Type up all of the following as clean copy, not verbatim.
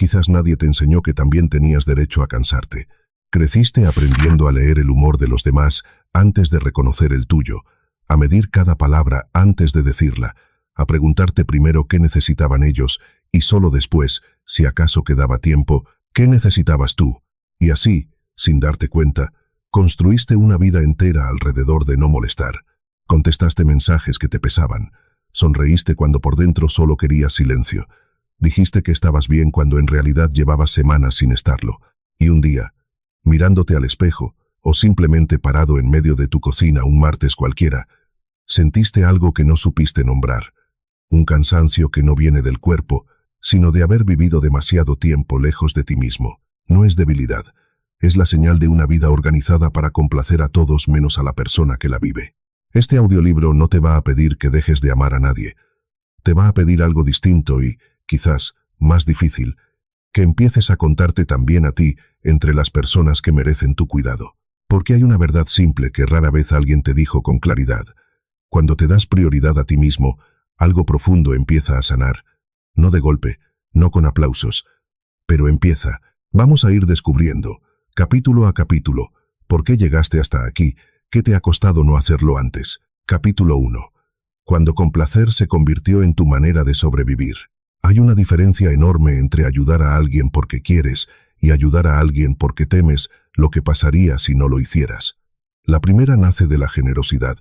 Quizás nadie te enseñó que también tenías derecho a cansarte. Creciste aprendiendo a leer el humor de los demás antes de reconocer el tuyo, a medir cada palabra antes de decirla, a preguntarte primero qué necesitaban ellos y solo después, si acaso quedaba tiempo, qué necesitabas tú. Y así, sin darte cuenta, construiste una vida entera alrededor de no molestar. Contestaste mensajes que te pesaban. Sonreíste cuando por dentro solo querías silencio. Dijiste que estabas bien cuando en realidad llevabas semanas sin estarlo. Y un día, mirándote al espejo, o simplemente parado en medio de tu cocina un martes cualquiera, sentiste algo que no supiste nombrar. Un cansancio que no viene del cuerpo, sino de haber vivido demasiado tiempo lejos de ti mismo. No es debilidad, es la señal de una vida organizada para complacer a todos menos a la persona que la vive. Este audiolibro no te va a pedir que dejes de amar a nadie. Te va a pedir algo distinto y, quizás, más difícil, que empieces a contarte también a ti entre las personas que merecen tu cuidado. Porque hay una verdad simple que rara vez alguien te dijo con claridad. Cuando te das prioridad a ti mismo, algo profundo empieza a sanar. No de golpe, no con aplausos, pero empieza. Vamos a ir descubriendo, capítulo a capítulo, por qué llegaste hasta aquí, qué te ha costado no hacerlo antes. Capítulo 1. Cuando complacer se convirtió en tu manera de sobrevivir. Hay una diferencia enorme entre ayudar a alguien porque quieres y ayudar a alguien porque temes lo que pasaría si no lo hicieras. La primera nace de la generosidad,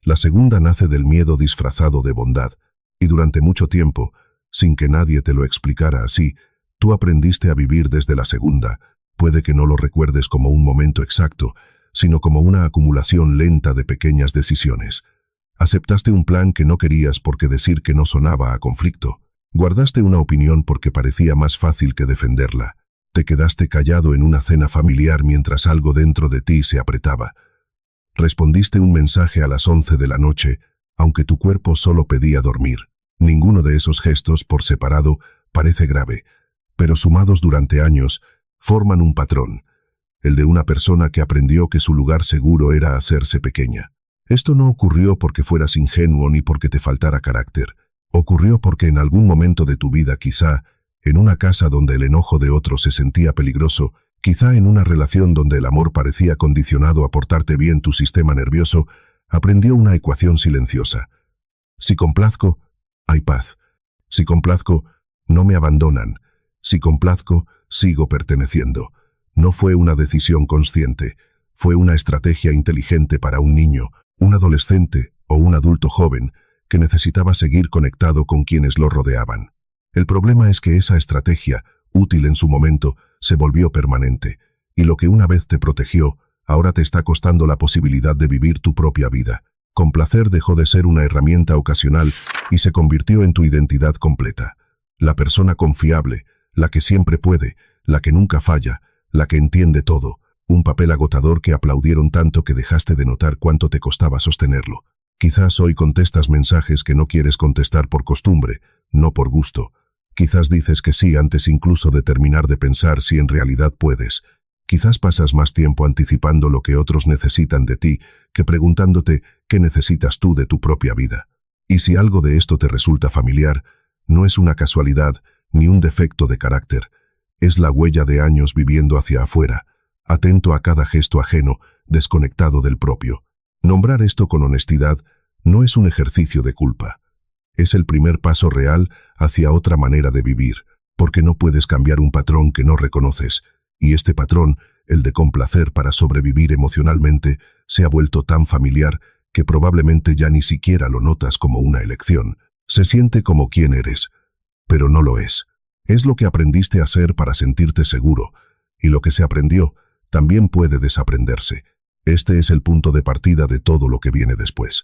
la segunda nace del miedo disfrazado de bondad, y durante mucho tiempo, sin que nadie te lo explicara así, tú aprendiste a vivir desde la segunda. Puede que no lo recuerdes como un momento exacto, sino como una acumulación lenta de pequeñas decisiones. Aceptaste un plan que no querías porque decir que no sonaba a conflicto. Guardaste una opinión porque parecía más fácil que defenderla. Te quedaste callado en una cena familiar mientras algo dentro de ti se apretaba. Respondiste un mensaje a las 11 de la noche, aunque tu cuerpo solo pedía dormir. Ninguno de esos gestos por separado parece grave, pero sumados durante años, forman un patrón, el de una persona que aprendió que su lugar seguro era hacerse pequeña. Esto no ocurrió porque fueras ingenuo ni porque te faltara carácter. Ocurrió porque en algún momento de tu vida, quizá, en una casa donde el enojo de otro se sentía peligroso, quizá en una relación donde el amor parecía condicionado a portarte bien tu sistema nervioso, aprendió una ecuación silenciosa. Si complazco, hay paz. Si complazco, no me abandonan. Si complazco, sigo perteneciendo. No fue una decisión consciente, fue una estrategia inteligente para un niño, un adolescente o un adulto joven que necesitaba seguir conectado con quienes lo rodeaban. El problema es que esa estrategia, útil en su momento, se volvió permanente, y lo que una vez te protegió, ahora te está costando la posibilidad de vivir tu propia vida. Complacer dejó de ser una herramienta ocasional y se convirtió en tu identidad completa. La persona confiable, la que siempre puede, la que nunca falla, la que entiende todo, un papel agotador que aplaudieron tanto que dejaste de notar cuánto te costaba sostenerlo. Quizás hoy contestas mensajes que no quieres contestar por costumbre, no por gusto. Quizás dices que sí antes incluso de terminar de pensar si en realidad puedes. Quizás pasas más tiempo anticipando lo que otros necesitan de ti que preguntándote qué necesitas tú de tu propia vida. Y si algo de esto te resulta familiar, no es una casualidad ni un defecto de carácter. Es la huella de años viviendo hacia afuera, atento a cada gesto ajeno, desconectado del propio. Nombrar esto con honestidad no es un ejercicio de culpa. Es el primer paso real hacia otra manera de vivir, porque no puedes cambiar un patrón que no reconoces, y este patrón, el de complacer para sobrevivir emocionalmente, se ha vuelto tan familiar que probablemente ya ni siquiera lo notas como una elección. Se siente como quien eres, pero no lo es. Es lo que aprendiste a hacer para sentirte seguro, y lo que se aprendió también puede desaprenderse. Este es el punto de partida de todo lo que viene después.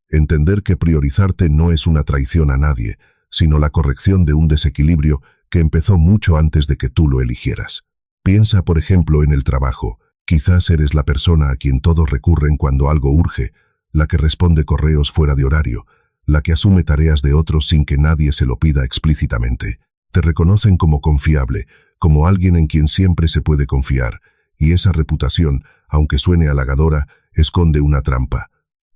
Entender que priorizarte no es una traición a nadie, sino la corrección de un desequilibrio que empezó mucho antes de que tú lo eligieras. Piensa, por ejemplo, en el trabajo. Quizás eres la persona a quien todos recurren cuando algo urge, la que responde correos fuera de horario, la que asume tareas de otros sin que nadie se lo pida explícitamente. Te reconocen como confiable, como alguien en quien siempre se puede confiar, y esa reputación, aunque suene halagadora, esconde una trampa.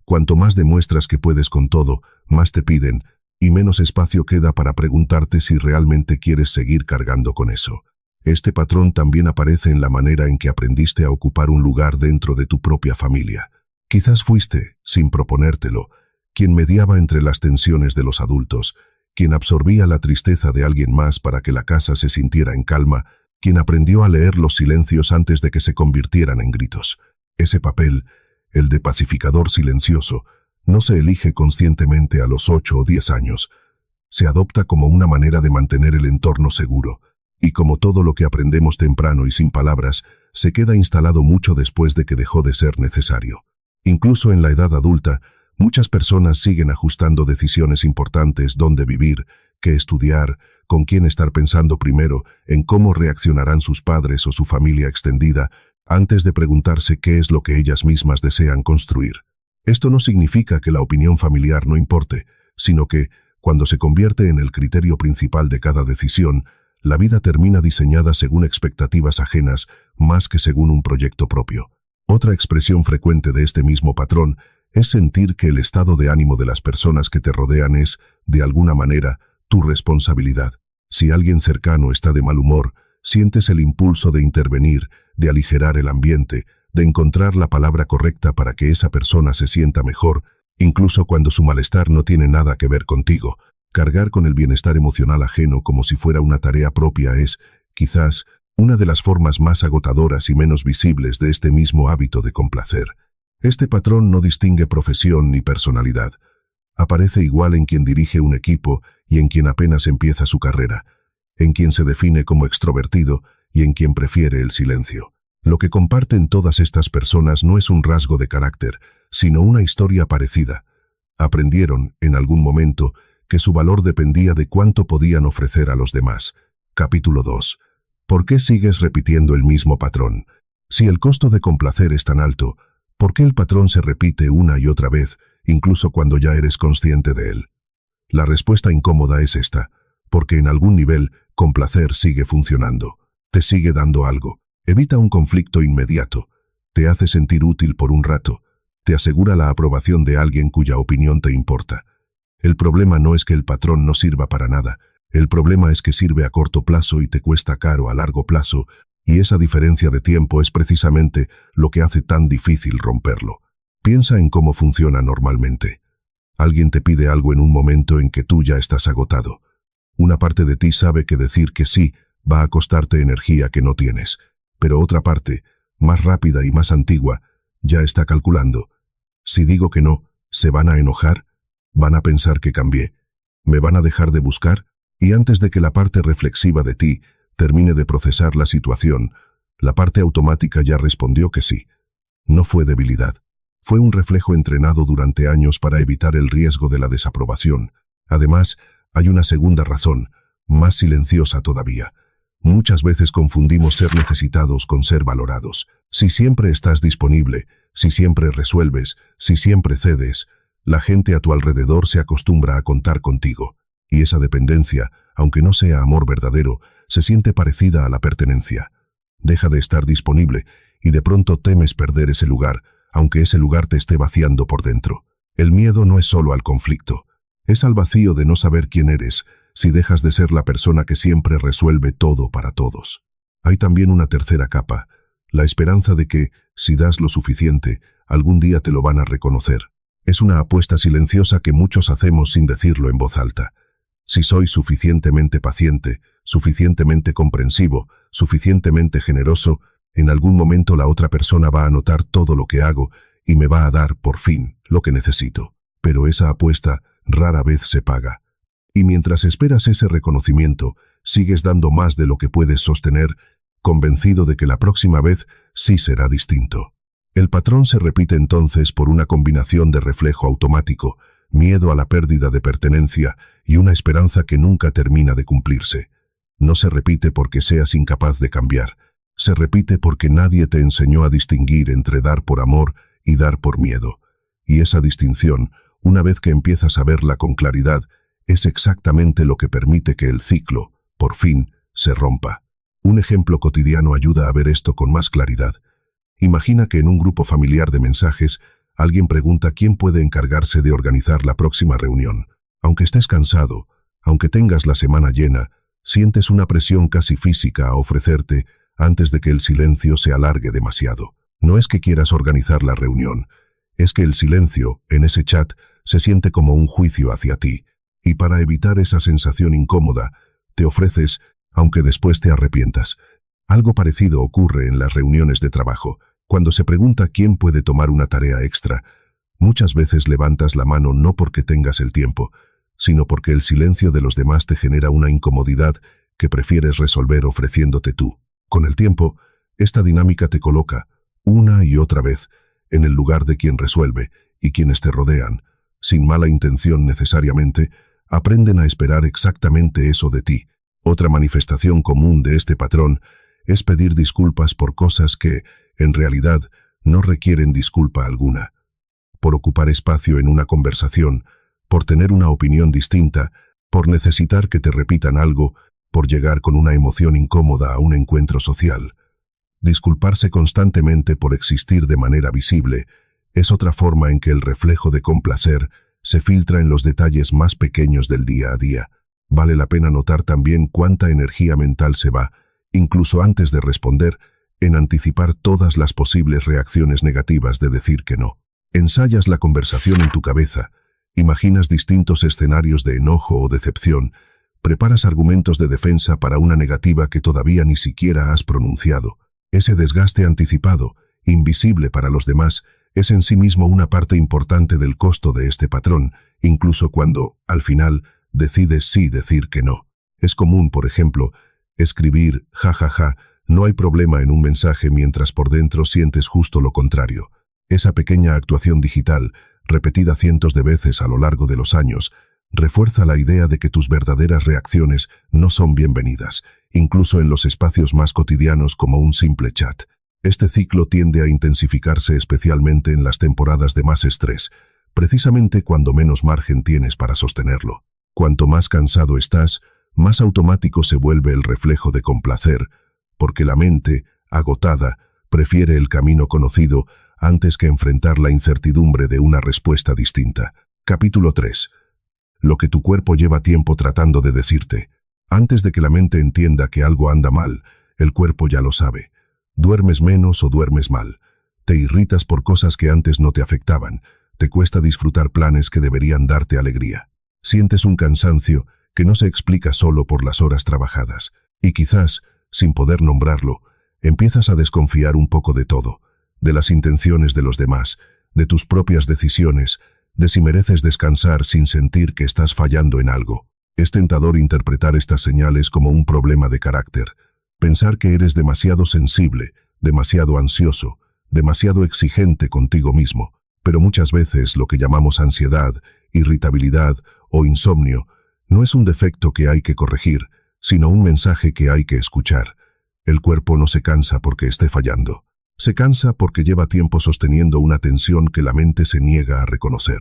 Cuanto más demuestras que puedes con todo, más te piden, y menos espacio queda para preguntarte si realmente quieres seguir cargando con eso. Este patrón también aparece en la manera en que aprendiste a ocupar un lugar dentro de tu propia familia. Quizás fuiste, sin proponértelo, quien mediaba entre las tensiones de los adultos, quien absorbía la tristeza de alguien más para que la casa se sintiera en calma, quien aprendió a leer los silencios antes de que se convirtieran en gritos. Ese papel, el de pacificador silencioso, no se elige conscientemente a los 8 o 10 años. Se adopta como una manera de mantener el entorno seguro, y como todo lo que aprendemos temprano y sin palabras, se queda instalado mucho después de que dejó de ser necesario. Incluso en la edad adulta, muchas personas siguen ajustando decisiones importantes: dónde vivir, qué estudiar, con quién estar pensando primero, en cómo reaccionarán sus padres o su familia extendida, antes de preguntarse qué es lo que ellas mismas desean construir. Esto no significa que la opinión familiar no importe, sino que, cuando se convierte en el criterio principal de cada decisión, la vida termina diseñada según expectativas ajenas más que según un proyecto propio. Otra expresión frecuente de este mismo patrón es sentir que el estado de ánimo de las personas que te rodean es, de alguna manera, tu responsabilidad. Si alguien cercano está de mal humor, sientes el impulso de intervenir, de aligerar el ambiente, de encontrar la palabra correcta para que esa persona se sienta mejor, incluso cuando su malestar no tiene nada que ver contigo. Cargar con el bienestar emocional ajeno como si fuera una tarea propia es, quizás, una de las formas más agotadoras y menos visibles de este mismo hábito de complacer. Este patrón no distingue profesión ni personalidad. Aparece igual en quien dirige un equipo y en quien apenas empieza su carrera, en quien se define como extrovertido y en quien prefiere el silencio. Lo que comparten todas estas personas no es un rasgo de carácter, sino una historia parecida. Aprendieron, en algún momento, que su valor dependía de cuánto podían ofrecer a los demás. Capítulo 2. ¿Por qué sigues repitiendo el mismo patrón? Si el costo de complacer es tan alto, ¿por qué el patrón se repite una y otra vez, incluso cuando ya eres consciente de él? La respuesta incómoda es esta: porque en algún nivel, complacer sigue funcionando. Te sigue dando algo. Evita un conflicto inmediato. Te hace sentir útil por un rato. Te asegura la aprobación de alguien cuya opinión te importa. El problema no es que el patrón no sirva para nada. El problema es que sirve a corto plazo y te cuesta caro a largo plazo, y esa diferencia de tiempo es precisamente lo que hace tan difícil romperlo. Piensa en cómo funciona normalmente. Alguien te pide algo en un momento en que tú ya estás agotado. Una parte de ti sabe que decir que sí va a costarte energía que no tienes, pero otra parte, más rápida y más antigua, ya está calculando: si digo que no, ¿se van a enojar? ¿Van a pensar que cambié? ¿Me van a dejar de buscar? Y antes de que la parte reflexiva de ti termine de procesar la situación, la parte automática ya respondió que sí. No fue debilidad. Fue un reflejo entrenado durante años para evitar el riesgo de la desaprobación. Además, hay una segunda razón, más silenciosa todavía. Muchas veces confundimos ser necesitados con ser valorados. Si siempre estás disponible, si siempre resuelves, si siempre cedes, la gente a tu alrededor se acostumbra a contar contigo, y esa dependencia, aunque no sea amor verdadero, se siente parecida a la pertenencia. Deja de estar disponible, y de pronto temes perder ese lugar, aunque ese lugar te esté vaciando por dentro. El miedo no es solo al conflicto, es al vacío de no saber quién eres, si dejas de ser la persona que siempre resuelve todo para todos. Hay también una tercera capa, la esperanza de que, si das lo suficiente, algún día te lo van a reconocer. Es una apuesta silenciosa que muchos hacemos sin decirlo en voz alta. Si soy suficientemente paciente, suficientemente comprensivo, suficientemente generoso, en algún momento la otra persona va a notar todo lo que hago y me va a dar, por fin, lo que necesito. Pero esa apuesta rara vez se paga. Y mientras esperas ese reconocimiento, sigues dando más de lo que puedes sostener, convencido de que la próxima vez sí será distinto. El patrón se repite entonces por una combinación de reflejo automático, miedo a la pérdida de pertenencia y una esperanza que nunca termina de cumplirse. No se repite porque seas incapaz de cambiar. Se repite porque nadie te enseñó a distinguir entre dar por amor y dar por miedo. Y esa distinción, una vez que empiezas a verla con claridad, es exactamente lo que permite que el ciclo, por fin, se rompa. Un ejemplo cotidiano ayuda a ver esto con más claridad. Imagina que en un grupo familiar de mensajes, alguien pregunta quién puede encargarse de organizar la próxima reunión. Aunque estés cansado, aunque tengas la semana llena, sientes una presión casi física a ofrecerte antes de que el silencio se alargue demasiado. No es que quieras organizar la reunión, es que el silencio, en ese chat, se siente como un juicio hacia ti, y para evitar esa sensación incómoda, te ofreces, aunque después te arrepientas. Algo parecido ocurre en las reuniones de trabajo. Cuando se pregunta quién puede tomar una tarea extra, muchas veces levantas la mano no porque tengas el tiempo, sino porque el silencio de los demás te genera una incomodidad que prefieres resolver ofreciéndote tú. Con el tiempo, esta dinámica te coloca, una y otra vez, en el lugar de quien resuelve, y quienes te rodean, sin mala intención necesariamente, aprenden a esperar exactamente eso de ti. Otra manifestación común de este patrón es pedir disculpas por cosas que, en realidad, no requieren disculpa alguna. Por ocupar espacio en una conversación, por tener una opinión distinta, por necesitar que te repitan algo, por llegar con una emoción incómoda a un encuentro social. Disculparse constantemente por existir de manera visible es otra forma en que el reflejo de complacer se filtra en los detalles más pequeños del día a día. Vale la pena notar también cuánta energía mental se va, incluso antes de responder, en anticipar todas las posibles reacciones negativas de decir que no. Ensayas la conversación en tu cabeza, imaginas distintos escenarios de enojo o decepción, preparas argumentos de defensa para una negativa que todavía ni siquiera has pronunciado. Ese desgaste anticipado, invisible para los demás, es en sí mismo una parte importante del costo de este patrón, incluso cuando, al final, decides sí decir que no. Es común, por ejemplo, escribir jajaja, no hay problema en un mensaje mientras por dentro sientes justo lo contrario. Esa pequeña actuación digital, repetida cientos de veces a lo largo de los años, refuerza la idea de que tus verdaderas reacciones no son bienvenidas, incluso en los espacios más cotidianos como un simple chat. Este ciclo tiende a intensificarse especialmente en las temporadas de más estrés, precisamente cuando menos margen tienes para sostenerlo. Cuanto más cansado estás, más automático se vuelve el reflejo de complacer, porque la mente, agotada, prefiere el camino conocido antes que enfrentar la incertidumbre de una respuesta distinta. Capítulo 3. Lo que tu cuerpo lleva tiempo tratando de decirte. Antes de que la mente entienda que algo anda mal, el cuerpo ya lo sabe. Duermes menos o duermes mal. Te irritas por cosas que antes no te afectaban. Te cuesta disfrutar planes que deberían darte alegría. Sientes un cansancio que no se explica solo por las horas trabajadas. Y quizás, sin poder nombrarlo, empiezas a desconfiar un poco de todo. De las intenciones de los demás, de tus propias decisiones, de si mereces descansar sin sentir que estás fallando en algo. Es tentador interpretar estas señales como un problema de carácter. Pensar que eres demasiado sensible, demasiado ansioso, demasiado exigente contigo mismo. Pero muchas veces lo que llamamos ansiedad, irritabilidad o insomnio no es un defecto que hay que corregir, sino un mensaje que hay que escuchar. El cuerpo no se cansa porque esté fallando. Se cansa porque lleva tiempo sosteniendo una tensión que la mente se niega a reconocer,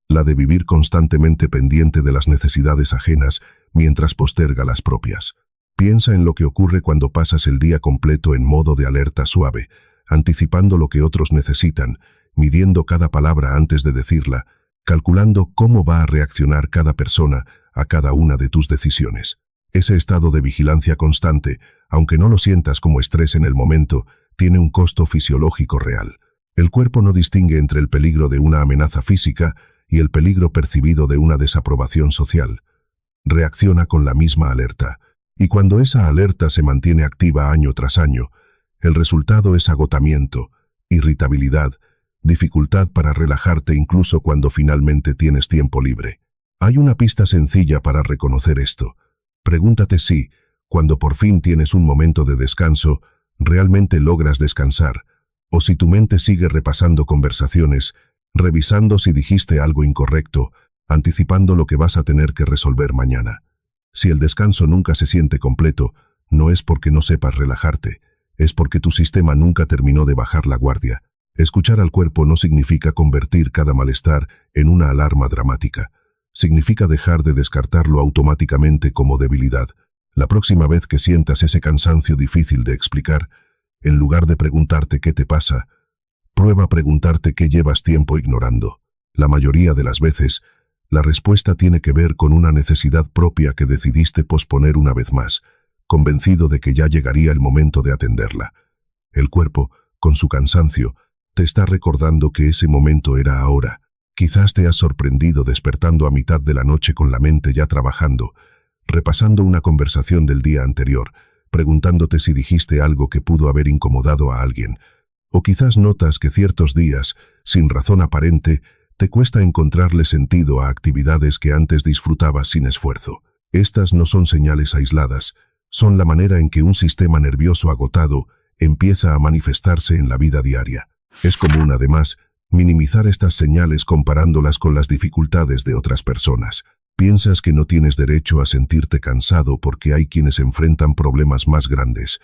la de vivir constantemente pendiente de las necesidades ajenas mientras posterga las propias. Piensa en lo que ocurre cuando pasas el día completo en modo de alerta suave, anticipando lo que otros necesitan, midiendo cada palabra antes de decirla, calculando cómo va a reaccionar cada persona a cada una de tus decisiones. Ese estado de vigilancia constante, aunque no lo sientas como estrés en el momento, tiene un costo fisiológico real. El cuerpo no distingue entre el peligro de una amenaza física y el peligro percibido de una desaprobación social. Reacciona con la misma alerta, y cuando esa alerta se mantiene activa año tras año, el resultado es agotamiento, irritabilidad, dificultad para relajarte incluso cuando finalmente tienes tiempo libre. Hay una pista sencilla para reconocer esto. Pregúntate si, cuando por fin tienes un momento de descanso, realmente logras descansar, o si tu mente sigue repasando conversaciones, revisando si dijiste algo incorrecto, anticipando lo que vas a tener que resolver mañana. Si el descanso nunca se siente completo, no es porque no sepas relajarte, es porque tu sistema nunca terminó de bajar la guardia. Escuchar al cuerpo no significa convertir cada malestar en una alarma dramática. Significa dejar de descartarlo automáticamente como debilidad. La próxima vez que sientas ese cansancio difícil de explicar, en lugar de preguntarte qué te pasa, prueba a preguntarte qué llevas tiempo ignorando. La mayoría de las veces, La respuesta tiene que ver con una necesidad propia que decidiste posponer una vez más, convencido de que ya llegaría el momento de atenderla. El cuerpo, con su cansancio, te está recordando que ese momento era ahora. Quizás te has sorprendido despertando a mitad de la noche con la mente ya trabajando, repasando una conversación del día anterior, preguntándote si dijiste algo que pudo haber incomodado a alguien. O quizás notas que ciertos días, sin razón aparente, te cuesta encontrarle sentido a actividades que antes disfrutabas sin esfuerzo. Estas no son señales aisladas, son la manera en que un sistema nervioso agotado empieza a manifestarse en la vida diaria. Es común, además, minimizar estas señales comparándolas con las dificultades de otras personas. Piensas que no tienes derecho a sentirte cansado porque hay quienes enfrentan problemas más grandes,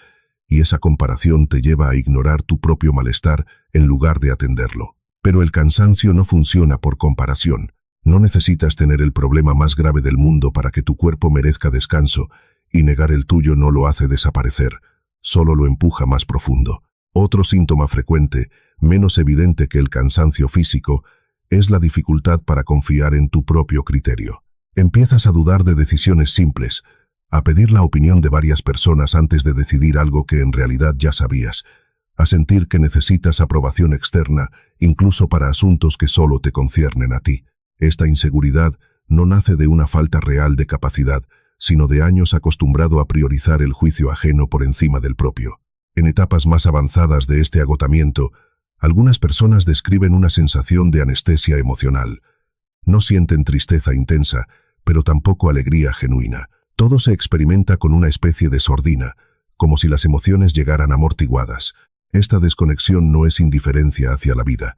y esa comparación te lleva a ignorar tu propio malestar en lugar de atenderlo. Pero el cansancio no funciona por comparación. No necesitas tener el problema más grave del mundo para que tu cuerpo merezca descanso, y negar el tuyo no lo hace desaparecer, solo lo empuja más profundo. Otro síntoma frecuente, menos evidente que el cansancio físico, es la dificultad para confiar en tu propio criterio. Empiezas a dudar de decisiones simples, a pedir la opinión de varias personas antes de decidir algo que en realidad ya sabías, a sentir que necesitas aprobación externa, incluso para asuntos que solo te conciernen a ti. Esta inseguridad no nace de una falta real de capacidad, sino de años acostumbrado a priorizar el juicio ajeno por encima del propio. En etapas más avanzadas de este agotamiento, algunas personas describen una sensación de anestesia emocional. No sienten tristeza intensa, pero tampoco alegría genuina. Todo se experimenta con una especie de sordina, como si las emociones llegaran amortiguadas. Esta desconexión no es indiferencia hacia la vida.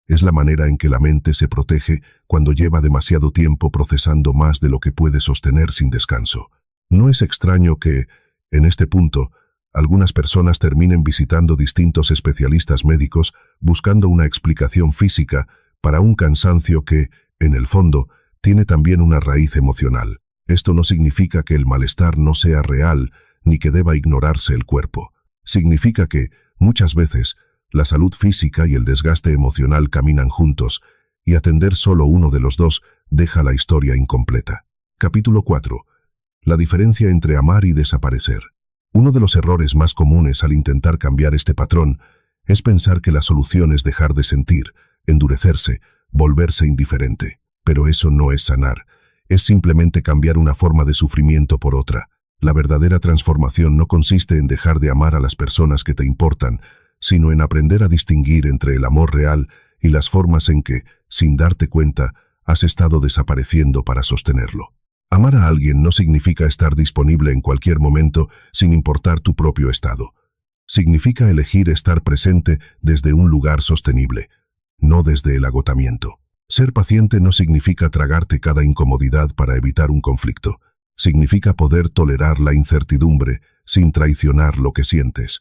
Es la manera en que la mente se protege cuando lleva demasiado tiempo procesando más de lo que puede sostener sin descanso. No es extraño que, en este punto, algunas personas terminen visitando distintos especialistas médicos buscando una explicación física para un cansancio que, en el fondo, tiene también una raíz emocional. Esto no significa que el malestar no sea real ni que deba ignorarse el cuerpo. Significa que, muchas veces, la salud física y el desgaste emocional caminan juntos, y atender solo uno de los dos deja la historia incompleta. Capítulo 4. La diferencia entre amar y desaparecer. Uno de los errores más comunes al intentar cambiar este patrón es pensar que la solución es dejar de sentir, endurecerse, volverse indiferente. Pero eso no es sanar, es simplemente cambiar una forma de sufrimiento por otra. La verdadera transformación no consiste en dejar de amar a las personas que te importan, sino en aprender a distinguir entre el amor real y las formas en que, sin darte cuenta, has estado desapareciendo para sostenerlo. Amar a alguien no significa estar disponible en cualquier momento sin importar tu propio estado. Significa elegir estar presente desde un lugar sostenible, no desde el agotamiento. Ser paciente no significa tragarte cada incomodidad para evitar un conflicto. Significa poder tolerar la incertidumbre sin traicionar lo que sientes.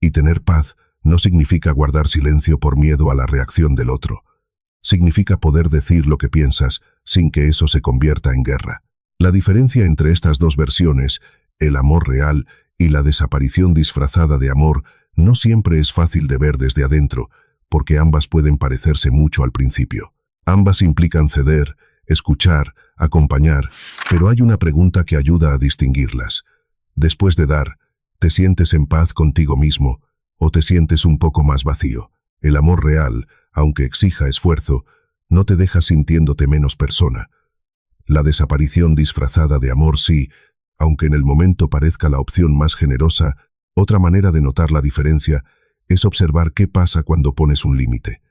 Y tener paz no significa guardar silencio por miedo a la reacción del otro. Significa poder decir lo que piensas sin que eso se convierta en guerra. La diferencia entre estas dos versiones, el amor real y la desaparición disfrazada de amor, no siempre es fácil de ver desde adentro, porque ambas pueden parecerse mucho al principio. Ambas implican ceder, escuchar, acompañar, pero hay una pregunta que ayuda a distinguirlas. Después de dar, ¿te sientes en paz contigo mismo o te sientes un poco más vacío? El amor real, aunque exija esfuerzo, no te deja sintiéndote menos persona. La desaparición disfrazada de amor sí, aunque en el momento parezca la opción más generosa. Otra manera de notar la diferencia es observar qué pasa cuando pones un límite.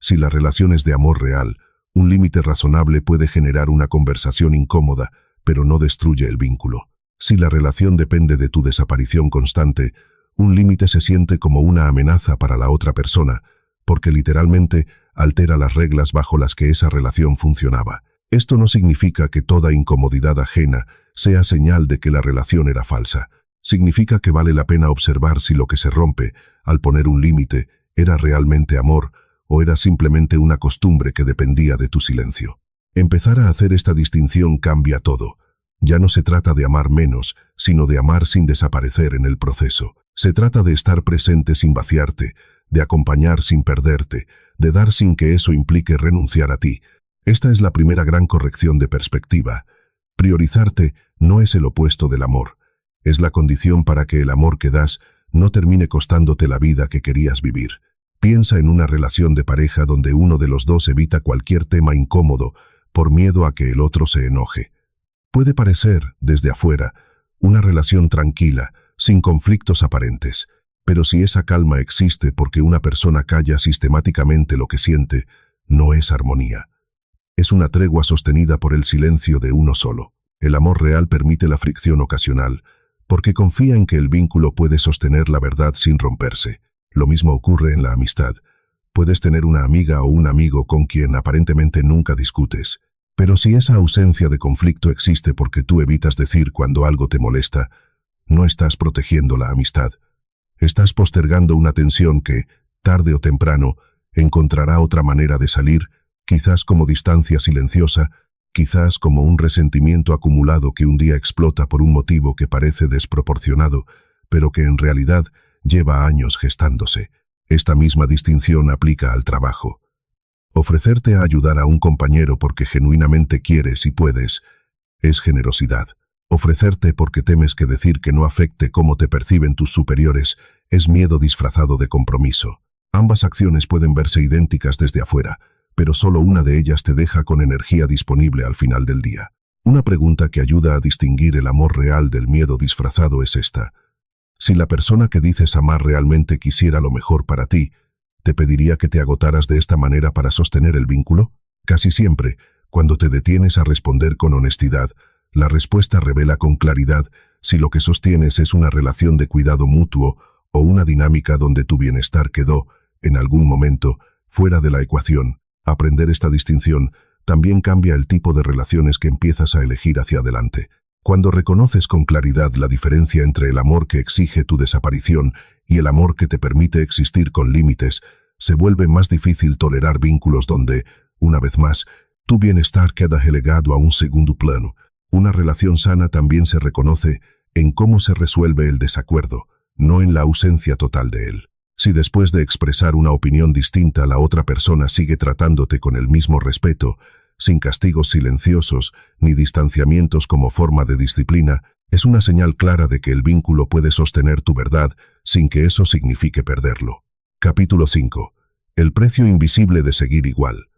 Si la relación es de amor real, un límite razonable puede generar una conversación incómoda, pero no destruye el vínculo. Si la relación depende de tu desaparición constante, un límite se siente como una amenaza para la otra persona, porque literalmente altera las reglas bajo las que esa relación funcionaba. Esto no significa que toda incomodidad ajena sea señal de que la relación era falsa. Significa que vale la pena observar si lo que se rompe, al poner un límite, era realmente amor o era simplemente una costumbre que dependía de tu silencio. Empezar a hacer esta distinción cambia todo. Ya no se trata de amar menos, sino de amar sin desaparecer en el proceso. Se trata de estar presente sin vaciarte, de acompañar sin perderte, de dar sin que eso implique renunciar a ti. Esta es la primera gran corrección de perspectiva. Priorizarte no es el opuesto del amor. Es la condición para que el amor que das no termine costándote la vida que querías vivir. Piensa en una relación de pareja donde uno de los dos evita cualquier tema incómodo por miedo a que el otro se enoje. Puede parecer, desde afuera, una relación tranquila, sin conflictos aparentes, pero si esa calma existe porque una persona calla sistemáticamente lo que siente, no es armonía. Es una tregua sostenida por el silencio de uno solo. El amor real permite la fricción ocasional, porque confía en que el vínculo puede sostener la verdad sin romperse. Lo mismo ocurre en la amistad. Puedes tener una amiga o un amigo con quien aparentemente nunca discutes, pero si esa ausencia de conflicto existe porque tú evitas decir cuando algo te molesta, no estás protegiendo la amistad. Estás postergando una tensión que, tarde o temprano, encontrará otra manera de salir, quizás como distancia silenciosa, quizás como un resentimiento acumulado que un día explota por un motivo que parece desproporcionado, pero que en realidad lleva años gestándose. Esta misma distinción aplica al trabajo. Ofrecerte a ayudar a un compañero porque genuinamente quieres y puedes es generosidad. Ofrecerte porque temes que decir que no afecte cómo te perciben tus superiores es miedo disfrazado de compromiso. Ambas acciones pueden verse idénticas desde afuera, pero solo una de ellas te deja con energía disponible al final del día. Una pregunta que ayuda a distinguir el amor real del miedo disfrazado es esta. Si la persona que dices amar realmente quisiera lo mejor para ti, ¿te pediría que te agotaras de esta manera para sostener el vínculo? Casi siempre, cuando te detienes a responder con honestidad, la respuesta revela con claridad si lo que sostienes es una relación de cuidado mutuo o una dinámica donde tu bienestar quedó, en algún momento, fuera de la ecuación. Aprender esta distinción también cambia el tipo de relaciones que empiezas a elegir hacia adelante. Cuando reconoces con claridad la diferencia entre el amor que exige tu desaparición y el amor que te permite existir con límites, se vuelve más difícil tolerar vínculos donde, una vez más, tu bienestar queda relegado a un segundo plano. Una relación sana también se reconoce en cómo se resuelve el desacuerdo, no en la ausencia total de él. Si después de expresar una opinión distinta la otra persona sigue tratándote con el mismo respeto, sin castigos silenciosos ni distanciamientos como forma de disciplina, es una señal clara de que el vínculo puede sostener tu verdad sin que eso signifique perderlo. Capítulo 5. El precio invisible de seguir igual.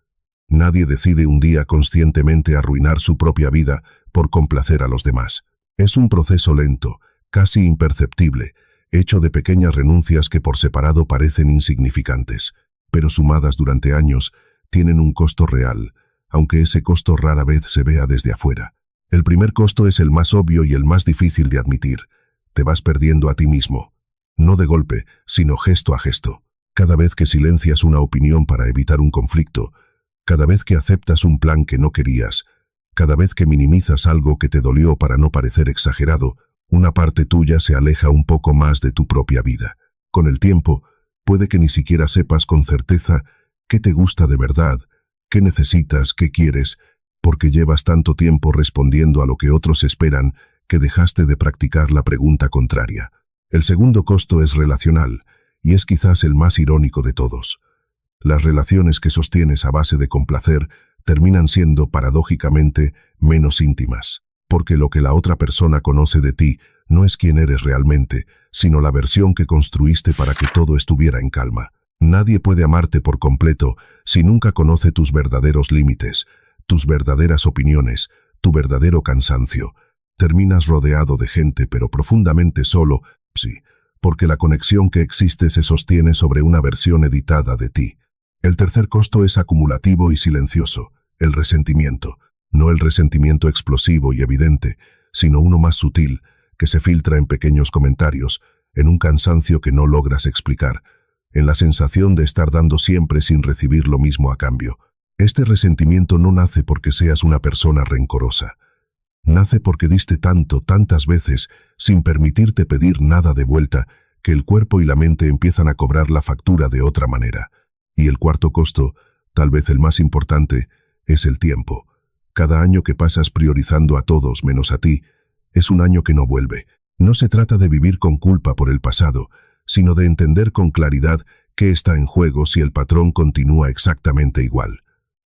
Nadie decide un día conscientemente arruinar su propia vida por complacer a los demás. Es un proceso lento, casi imperceptible, hecho de pequeñas renuncias que por separado parecen insignificantes, pero sumadas durante años, tienen un costo real, aunque ese costo rara vez se vea desde afuera. El primer costo es el más obvio y el más difícil de admitir. Te vas perdiendo a ti mismo. No de golpe, sino gesto a gesto. Cada vez que silencias una opinión para evitar un conflicto, cada vez que aceptas un plan que no querías, cada vez que minimizas algo que te dolió para no parecer exagerado, una parte tuya se aleja un poco más de tu propia vida. Con el tiempo, puede que ni siquiera sepas con certeza qué te gusta de verdad, qué necesitas, qué quieres, porque llevas tanto tiempo respondiendo a lo que otros esperan que dejaste de practicar la pregunta contraria. El segundo costo es relacional, y es quizás el más irónico de todos. Las relaciones que sostienes a base de complacer terminan siendo, paradójicamente, menos íntimas, porque lo que la otra persona conoce de ti no es quién eres realmente, sino la versión que construiste para que todo estuviera en calma. Nadie puede amarte por completo si nunca conoce tus verdaderos límites, tus verdaderas opiniones, tu verdadero cansancio. Terminas rodeado de gente pero profundamente solo, sí, porque la conexión que existe se sostiene sobre una versión editada de ti. El tercer costo es acumulativo y silencioso, el resentimiento. No el resentimiento explosivo y evidente, sino uno más sutil, que se filtra en pequeños comentarios, en un cansancio que no logras explicar, en la sensación de estar dando siempre sin recibir lo mismo a cambio. Este resentimiento no nace porque seas una persona rencorosa. Nace porque diste tanto, tantas veces, sin permitirte pedir nada de vuelta, que el cuerpo y la mente empiezan a cobrar la factura de otra manera. Y el cuarto costo, tal vez el más importante, es el tiempo. Cada año que pasas priorizando a todos menos a ti, es un año que no vuelve. No se trata de vivir con culpa por el pasado, sino de entender con claridad qué está en juego si el patrón continúa exactamente igual.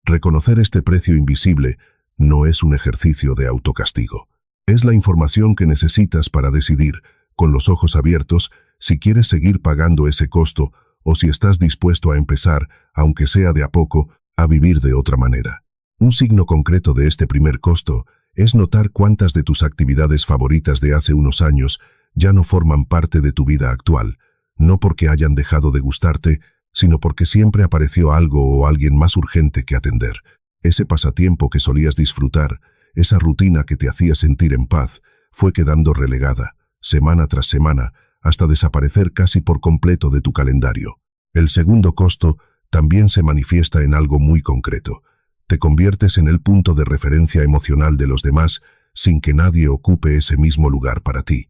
Reconocer este precio invisible no es un ejercicio de autocastigo. Es la información que necesitas para decidir, con los ojos abiertos, si quieres seguir pagando ese costo o si estás dispuesto a empezar, aunque sea de a poco, a vivir de otra manera. Un signo concreto de este primer costo es notar cuántas de tus actividades favoritas de hace unos años ya no forman parte de tu vida actual, no porque hayan dejado de gustarte, sino porque siempre apareció algo o alguien más urgente que atender. Ese pasatiempo que solías disfrutar, esa rutina que te hacía sentir en paz, fue quedando relegada, semana tras semana, hasta desaparecer casi por completo de tu calendario. El segundo costo también se manifiesta en algo muy concreto. Te conviertes en el punto de referencia emocional de los demás sin que nadie ocupe ese mismo lugar para ti.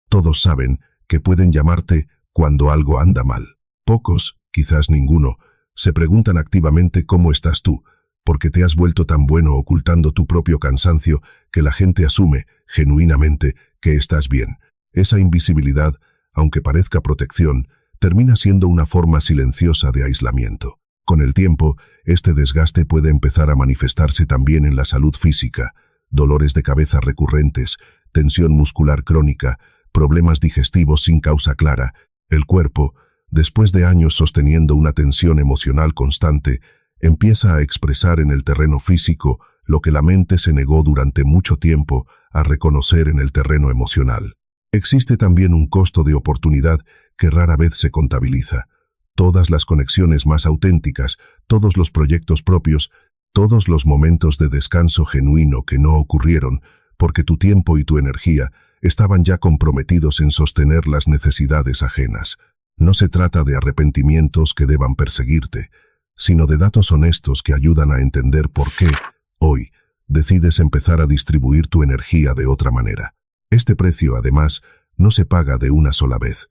Todos saben que pueden llamarte cuando algo anda mal. Pocos, quizás ninguno, se preguntan activamente cómo estás tú, porque te has vuelto tan bueno ocultando tu propio cansancio que la gente asume, genuinamente, que estás bien. Esa invisibilidad, aunque parezca protección, termina siendo una forma silenciosa de aislamiento. Con el tiempo, este desgaste puede empezar a manifestarse también en la salud física, dolores de cabeza recurrentes, tensión muscular crónica, problemas digestivos sin causa clara. El cuerpo, después de años sosteniendo una tensión emocional constante, empieza a expresar en el terreno físico lo que la mente se negó durante mucho tiempo a reconocer en el terreno emocional. Existe también un costo de oportunidad que rara vez se contabiliza. Todas las conexiones más auténticas, todos los proyectos propios, todos los momentos de descanso genuino que no ocurrieron, porque tu tiempo y tu energía estaban ya comprometidos en sostener las necesidades ajenas. No se trata de arrepentimientos que deban perseguirte, sino de datos honestos que ayudan a entender por qué, hoy, decides empezar a distribuir tu energía de otra manera. Este precio, además, no se paga de una sola vez.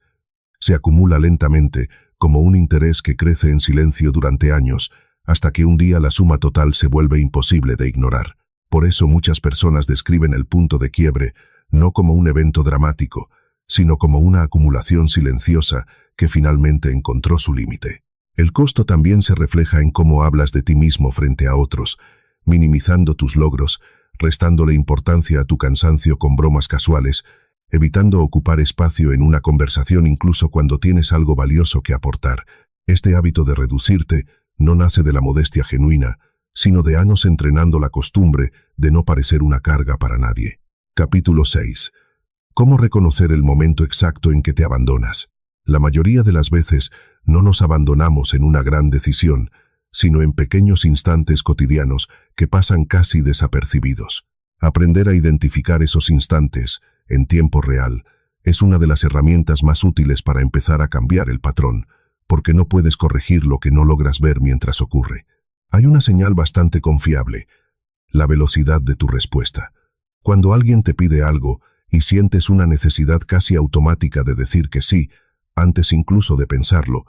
Se acumula lentamente, como un interés que crece en silencio durante años, hasta que un día la suma total se vuelve imposible de ignorar. Por eso muchas personas describen el punto de quiebre no como un evento dramático, sino como una acumulación silenciosa que finalmente encontró su límite. El costo también se refleja en cómo hablas de ti mismo frente a otros, minimizando tus logros, restándole importancia a tu cansancio con bromas casuales, evitando ocupar espacio en una conversación incluso cuando tienes algo valioso que aportar. Este hábito de reducirte no nace de la modestia genuina, sino de años entrenando la costumbre de no parecer una carga para nadie. Capítulo 6. ¿Cómo reconocer el momento exacto en que te abandonas? La mayoría de las veces no nos abandonamos en una gran decisión, sino en pequeños instantes cotidianos que pasan casi desapercibidos. Aprender a identificar esos instantes, en tiempo real, es una de las herramientas más útiles para empezar a cambiar el patrón, porque no puedes corregir lo que no logras ver mientras ocurre. Hay una señal bastante confiable: la velocidad de tu respuesta. Cuando alguien te pide algo y sientes una necesidad casi automática de decir que sí, antes incluso de pensarlo,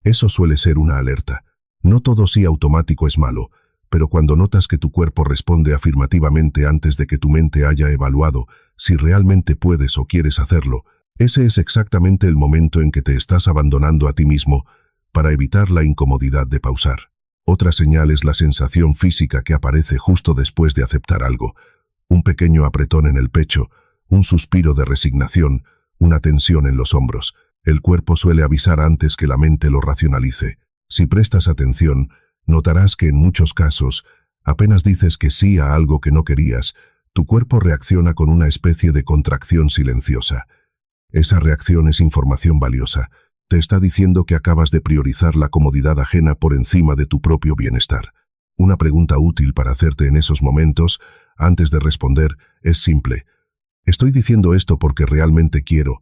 eso suele ser una alerta. No todo sí automático es malo, pero cuando notas que tu cuerpo responde afirmativamente antes de que tu mente haya evaluado si realmente puedes o quieres hacerlo, ese es exactamente el momento en que te estás abandonando a ti mismo para evitar la incomodidad de pausar. Otra señal es la sensación física que aparece justo después de aceptar algo. Un pequeño apretón en el pecho, un suspiro de resignación, una tensión en los hombros. El cuerpo suele avisar antes que la mente lo racionalice. Si prestas atención, notarás que en muchos casos, apenas dices que sí a algo que no querías, tu cuerpo reacciona con una especie de contracción silenciosa. Esa reacción es información valiosa. Te está diciendo que acabas de priorizar la comodidad ajena por encima de tu propio bienestar. Una pregunta útil para hacerte en esos momentos, antes de responder, es simple. ¿Estoy diciendo esto porque realmente quiero,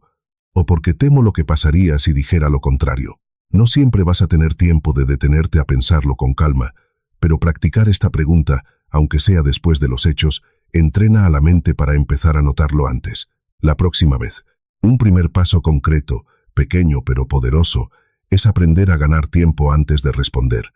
o porque temo lo que pasaría si dijera lo contrario? No siempre vas a tener tiempo de detenerte a pensarlo con calma, pero practicar esta pregunta, aunque sea después de los hechos, entrena a la mente para empezar a notarlo antes. La próxima vez. Un primer paso concreto, pequeño pero poderoso, es aprender a ganar tiempo antes de responder.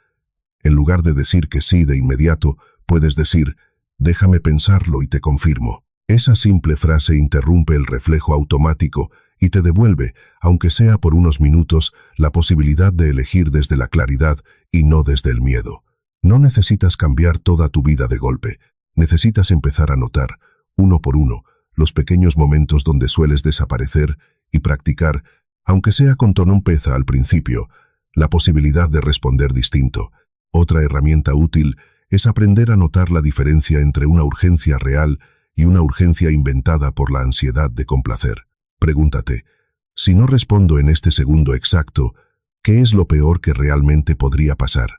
En lugar de decir que sí de inmediato, puedes decir: déjame pensarlo y te confirmo. Esa simple frase interrumpe el reflejo automático y te devuelve, aunque sea por unos minutos, la posibilidad de elegir desde la claridad y no desde el miedo. No necesitas cambiar toda tu vida de golpe. Necesitas empezar a notar, uno por uno, los pequeños momentos donde sueles desaparecer y practicar, aunque sea con tono peza al principio, la posibilidad de responder distinto. Otra herramienta útil es aprender a notar la diferencia entre una urgencia real y una urgencia inventada por la ansiedad de complacer. Pregúntate, si no respondo en este segundo exacto, ¿qué es lo peor que realmente podría pasar?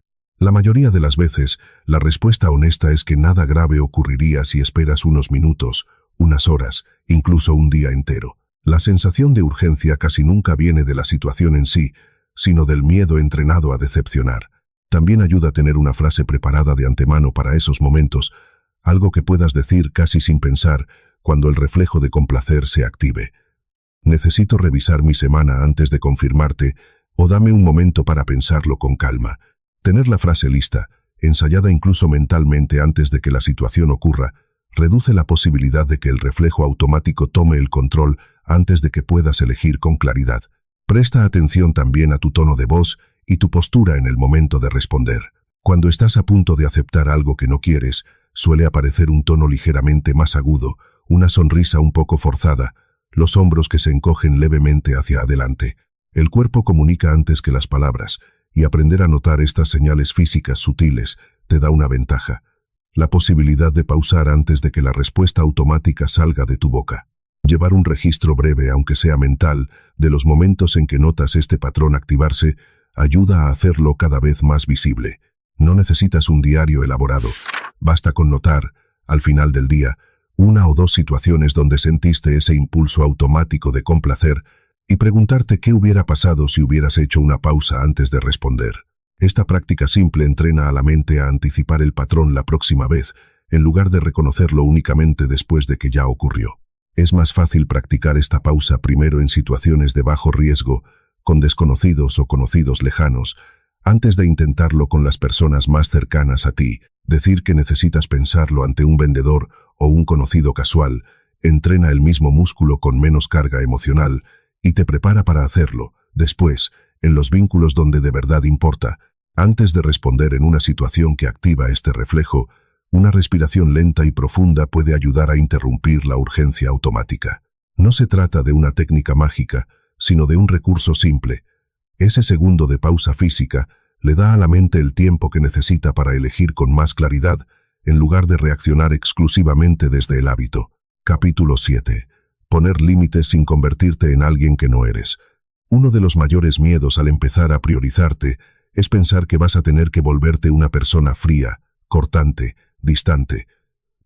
La mayoría de las veces, la respuesta honesta es que nada grave ocurriría si esperas unos minutos, unas horas, incluso un día entero. La sensación de urgencia casi nunca viene de la situación en sí, sino del miedo entrenado a decepcionar. También ayuda a tener una frase preparada de antemano para esos momentos, algo que puedas decir casi sin pensar cuando el reflejo de complacer se active. Necesito revisar mi semana antes de confirmarte, o dame un momento para pensarlo con calma. Tener la frase lista, ensayada incluso mentalmente antes de que la situación ocurra, reduce la posibilidad de que el reflejo automático tome el control antes de que puedas elegir con claridad. Presta atención también a tu tono de voz y tu postura en el momento de responder. Cuando estás a punto de aceptar algo que no quieres, suele aparecer un tono ligeramente más agudo, una sonrisa un poco forzada, los hombros que se encogen levemente hacia adelante. El cuerpo comunica antes que las palabras, y aprender a notar estas señales físicas sutiles te da una ventaja: la posibilidad de pausar antes de que la respuesta automática salga de tu boca. Llevar un registro breve, aunque sea mental, de los momentos en que notas este patrón activarse, ayuda a hacerlo cada vez más visible. No necesitas un diario elaborado. Basta con notar, al final del día, una o dos situaciones donde sentiste ese impulso automático de complacer y preguntarte qué hubiera pasado si hubieras hecho una pausa antes de responder. Esta práctica simple entrena a la mente a anticipar el patrón la próxima vez, en lugar de reconocerlo únicamente después de que ya ocurrió. Es más fácil practicar esta pausa primero en situaciones de bajo riesgo, con desconocidos o conocidos lejanos, antes de intentarlo con las personas más cercanas a ti. Decir que necesitas pensarlo ante un vendedor o un conocido casual entrena el mismo músculo con menos carga emocional y te prepara para hacerlo, después, en los vínculos donde de verdad importa. Antes de responder en una situación que activa este reflejo, una respiración lenta y profunda puede ayudar a interrumpir la urgencia automática. No se trata de una técnica mágica, sino de un recurso simple. Ese segundo de pausa física le da a la mente el tiempo que necesita para elegir con más claridad, en lugar de reaccionar exclusivamente desde el hábito. Capítulo 7. Poner límites sin convertirte en alguien que no eres. Uno de los mayores miedos al empezar a priorizarte es pensar que vas a tener que volverte una persona fría, cortante, distante.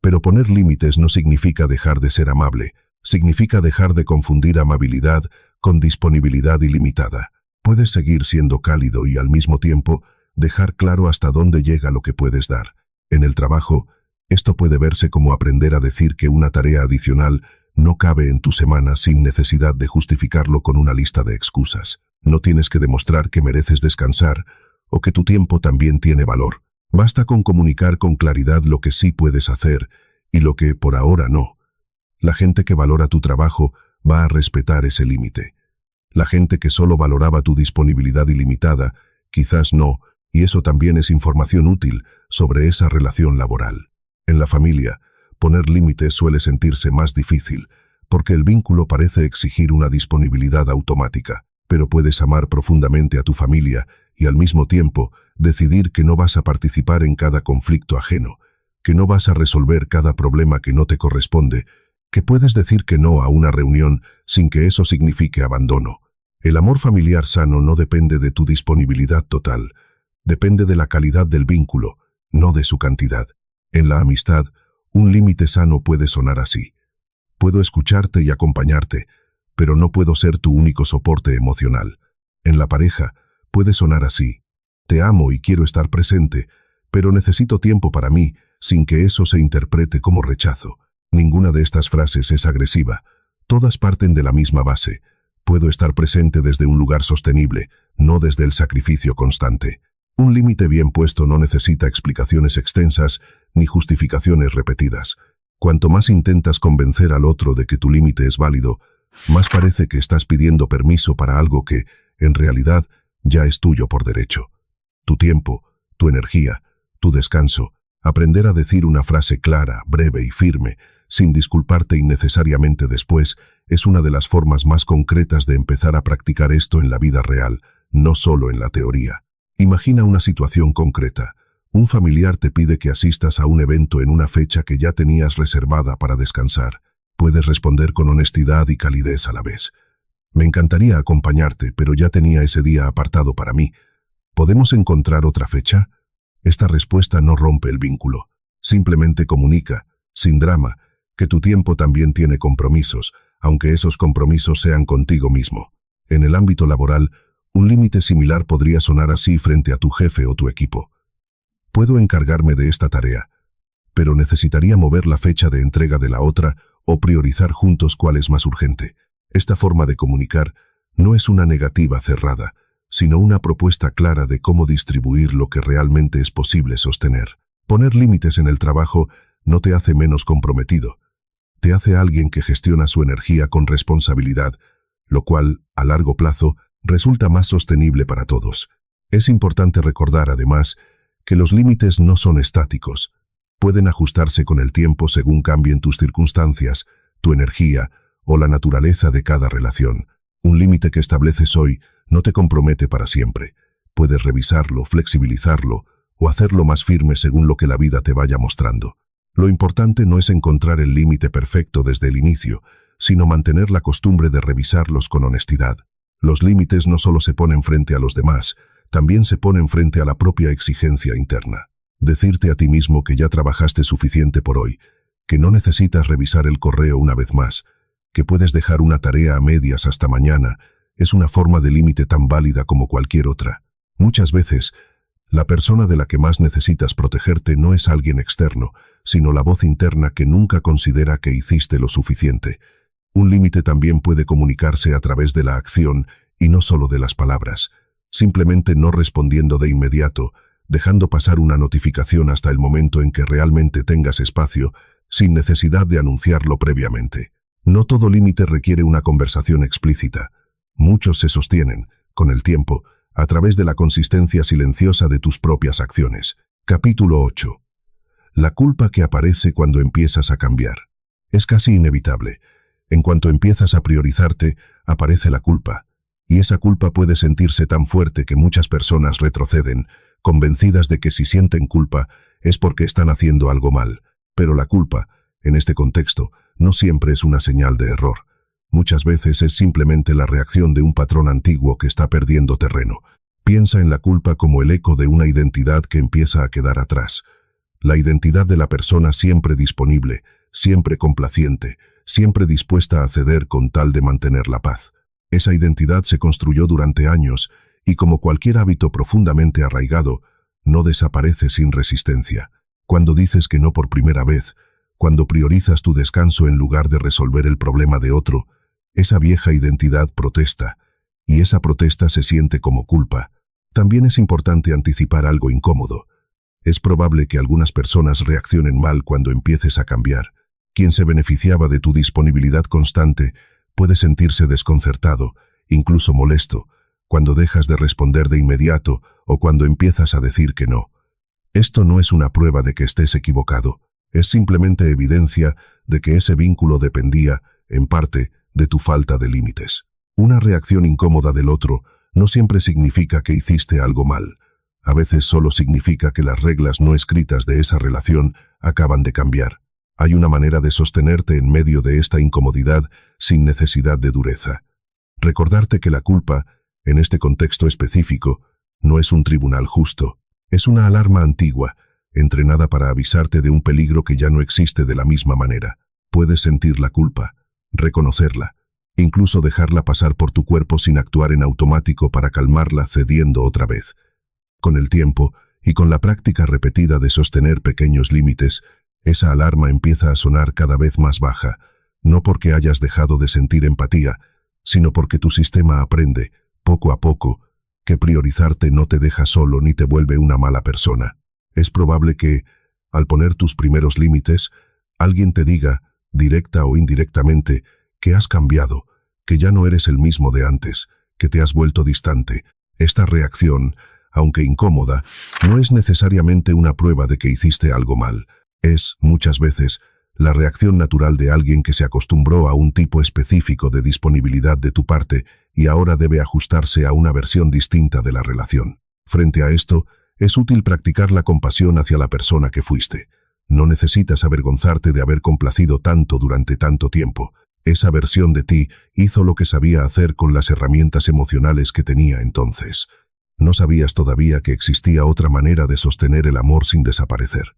Pero poner límites no significa dejar de ser amable, significa dejar de confundir amabilidad con disponibilidad ilimitada. Puedes seguir siendo cálido y al mismo tiempo dejar claro hasta dónde llega lo que puedes dar. En el trabajo, esto puede verse como aprender a decir que una tarea adicional no cabe en tu semana sin necesidad de justificarlo con una lista de excusas. No tienes que demostrar que mereces descansar o que tu tiempo también tiene valor. Basta con comunicar con claridad lo que sí puedes hacer y lo que por ahora no. La gente que valora tu trabajo va a respetar ese límite. La gente que solo valoraba tu disponibilidad ilimitada, quizás no, y eso también es información útil sobre esa relación laboral. En la familia, poner límites suele sentirse más difícil, porque el vínculo parece exigir una disponibilidad automática, pero puedes amar profundamente a tu familia y al mismo tiempo decidir que no vas a participar en cada conflicto ajeno, que no vas a resolver cada problema que no te corresponde, que puedes decir que no a una reunión sin que eso signifique abandono. El amor familiar sano no depende de tu disponibilidad total, depende de la calidad del vínculo, no de su cantidad. En la amistad, un límite sano puede sonar así: puedo escucharte y acompañarte, pero no puedo ser tu único soporte emocional. En la pareja, puede sonar así: te amo y quiero estar presente, pero necesito tiempo para mí, sin que eso se interprete como rechazo. Ninguna de estas frases es agresiva, todas parten de la misma base: puedo estar presente desde un lugar sostenible, no desde el sacrificio constante. Un límite bien puesto no necesita explicaciones extensas ni justificaciones repetidas. Cuanto más intentas convencer al otro de que tu límite es válido, más parece que estás pidiendo permiso para algo que, en realidad, ya es tuyo por derecho. Tu tiempo, tu energía, tu descanso. Aprender a decir una frase clara, breve y firme, sin disculparte innecesariamente después, es una de las formas más concretas de empezar a practicar esto en la vida real, no solo en la teoría. Imagina una situación concreta. Un familiar te pide que asistas a un evento en una fecha que ya tenías reservada para descansar. Puedes responder con honestidad y calidez a la vez. Me encantaría acompañarte, pero ya tenía ese día apartado para mí. ¿Podemos encontrar otra fecha? Esta respuesta no rompe el vínculo. Simplemente comunica, sin drama, que tu tiempo también tiene compromisos, aunque esos compromisos sean contigo mismo. En el ámbito laboral, un límite similar podría sonar así frente a tu jefe o tu equipo. Puedo encargarme de esta tarea, pero necesitaría mover la fecha de entrega de la otra o priorizar juntos cuál es más urgente. Esta forma de comunicar no es una negativa cerrada, sino una propuesta clara de cómo distribuir lo que realmente es posible sostener. Poner límites en el trabajo no te hace menos comprometido. Te hace alguien que gestiona su energía con responsabilidad, lo cual, a largo plazo, resulta más sostenible para todos. Es importante recordar, además, que los límites no son estáticos. Pueden ajustarse con el tiempo según cambien tus circunstancias, tu energía o la naturaleza de cada relación. Un límite que estableces hoy no te compromete para siempre. Puedes revisarlo, flexibilizarlo o hacerlo más firme según lo que la vida te vaya mostrando. Lo importante no es encontrar el límite perfecto desde el inicio, sino mantener la costumbre de revisarlos con honestidad. Los límites no solo se ponen frente a los demás, también se ponen frente a la propia exigencia interna. Decirte a ti mismo que ya trabajaste suficiente por hoy, que no necesitas revisar el correo una vez más, que puedes dejar una tarea a medias hasta mañana, es una forma de límite tan válida como cualquier otra. Muchas veces, la persona de la que más necesitas protegerte no es alguien externo, sino la voz interna que nunca considera que hiciste lo suficiente. Un límite también puede comunicarse a través de la acción y no solo de las palabras. Simplemente no respondiendo de inmediato, dejando pasar una notificación hasta el momento en que realmente tengas espacio, sin necesidad de anunciarlo previamente. No todo límite requiere una conversación explícita. Muchos se sostienen, con el tiempo, a través de la consistencia silenciosa de tus propias acciones. Capítulo 8. La culpa que aparece cuando empiezas a cambiar. Es casi inevitable. En cuanto empiezas a priorizarte, aparece la culpa. Y esa culpa puede sentirse tan fuerte que muchas personas retroceden, convencidas de que si sienten culpa es porque están haciendo algo mal. Pero la culpa, en este contexto, no siempre es una señal de error. Muchas veces es simplemente la reacción de un patrón antiguo que está perdiendo terreno. Piensa en la culpa como el eco de una identidad que empieza a quedar atrás. La identidad de la persona siempre disponible, siempre complaciente, siempre dispuesta a ceder con tal de mantener la paz. Esa identidad se construyó durante años y, como cualquier hábito profundamente arraigado, no desaparece sin resistencia. Cuando dices que no por primera vez, cuando priorizas tu descanso en lugar de resolver el problema de otro, esa vieja identidad protesta, y esa protesta se siente como culpa. También es importante anticipar algo incómodo. Es probable que algunas personas reaccionen mal cuando empieces a cambiar. Quien se beneficiaba de tu disponibilidad constante puede sentirse desconcertado, incluso molesto, cuando dejas de responder de inmediato o cuando empiezas a decir que no. Esto no es una prueba de que estés equivocado, es simplemente evidencia de que ese vínculo dependía, en parte, de tu falta de límites. Una reacción incómoda del otro no siempre significa que hiciste algo mal. A veces solo significa que las reglas no escritas de esa relación acaban de cambiar. Hay una manera de sostenerte en medio de esta incomodidad sin necesidad de dureza. Recordarte que la culpa, en este contexto específico, no es un tribunal justo. Es una alarma antigua, entrenada para avisarte de un peligro que ya no existe de la misma manera. Puedes sentir la culpa, reconocerla, incluso dejarla pasar por tu cuerpo sin actuar en automático para calmarla cediendo otra vez. Con el tiempo, y con la práctica repetida de sostener pequeños límites, esa alarma empieza a sonar cada vez más baja, no porque hayas dejado de sentir empatía, sino porque tu sistema aprende, poco a poco, que priorizarte no te deja solo ni te vuelve una mala persona. Es probable que, al poner tus primeros límites, alguien te diga, directa o indirectamente, que has cambiado, que ya no eres el mismo de antes, que te has vuelto distante. Esta reacción, aunque incómoda, no es necesariamente una prueba de que hiciste algo mal. Es, muchas veces, la reacción natural de alguien que se acostumbró a un tipo específico de disponibilidad de tu parte y ahora debe ajustarse a una versión distinta de la relación. Frente a esto, es útil practicar la compasión hacia la persona que fuiste. No necesitas avergonzarte de haber complacido tanto durante tanto tiempo. Esa versión de ti hizo lo que sabía hacer con las herramientas emocionales que tenía entonces. No sabías todavía que existía otra manera de sostener el amor sin desaparecer.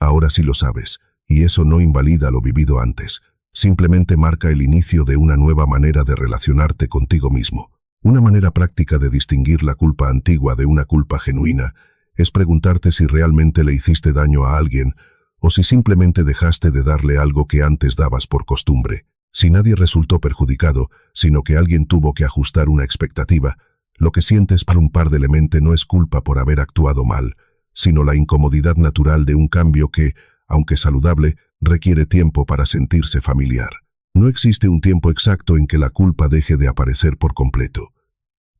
Ahora sí lo sabes, y eso no invalida lo vivido antes. Simplemente marca el inicio de una nueva manera de relacionarte contigo mismo. Una manera práctica de distinguir la culpa antigua de una culpa genuina es preguntarte si realmente le hiciste daño a alguien o si simplemente dejaste de darle algo que antes dabas por costumbre. Si nadie resultó perjudicado, sino que alguien tuvo que ajustar una expectativa, lo que sientes por un par de elementos no es culpa por haber actuado mal, sino la incomodidad natural de un cambio que, aunque saludable, requiere tiempo para sentirse familiar. No existe un tiempo exacto en que la culpa deje de aparecer por completo.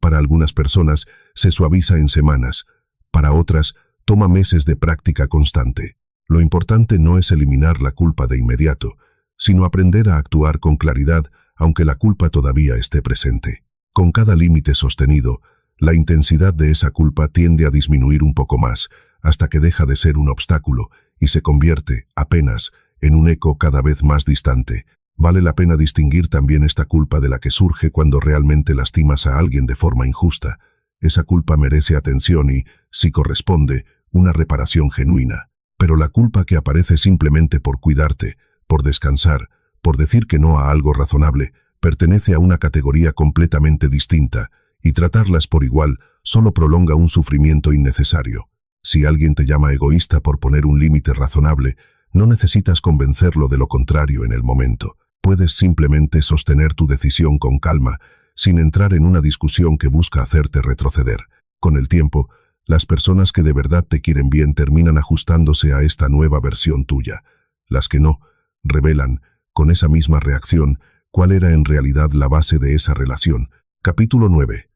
Para algunas personas se suaviza en semanas, para otras toma meses de práctica constante. Lo importante no es eliminar la culpa de inmediato, sino aprender a actuar con claridad aunque la culpa todavía esté presente. Con cada límite sostenido, la intensidad de esa culpa tiende a disminuir un poco más, hasta que deja de ser un obstáculo y se convierte, apenas, en un eco cada vez más distante. Vale la pena distinguir también esta culpa de la que surge cuando realmente lastimas a alguien de forma injusta. Esa culpa merece atención y, si corresponde, una reparación genuina. Pero la culpa que aparece simplemente por cuidarte, por descansar, por decir que no a algo razonable, pertenece a una categoría completamente distinta, y tratarlas por igual solo prolonga un sufrimiento innecesario. Si alguien te llama egoísta por poner un límite razonable, no necesitas convencerlo de lo contrario en el momento. Puedes simplemente sostener tu decisión con calma, sin entrar en una discusión que busca hacerte retroceder. Con el tiempo, las personas que de verdad te quieren bien terminan ajustándose a esta nueva versión tuya. Las que no, revelan, con esa misma reacción, cuál era en realidad la base de esa relación. Capítulo 9.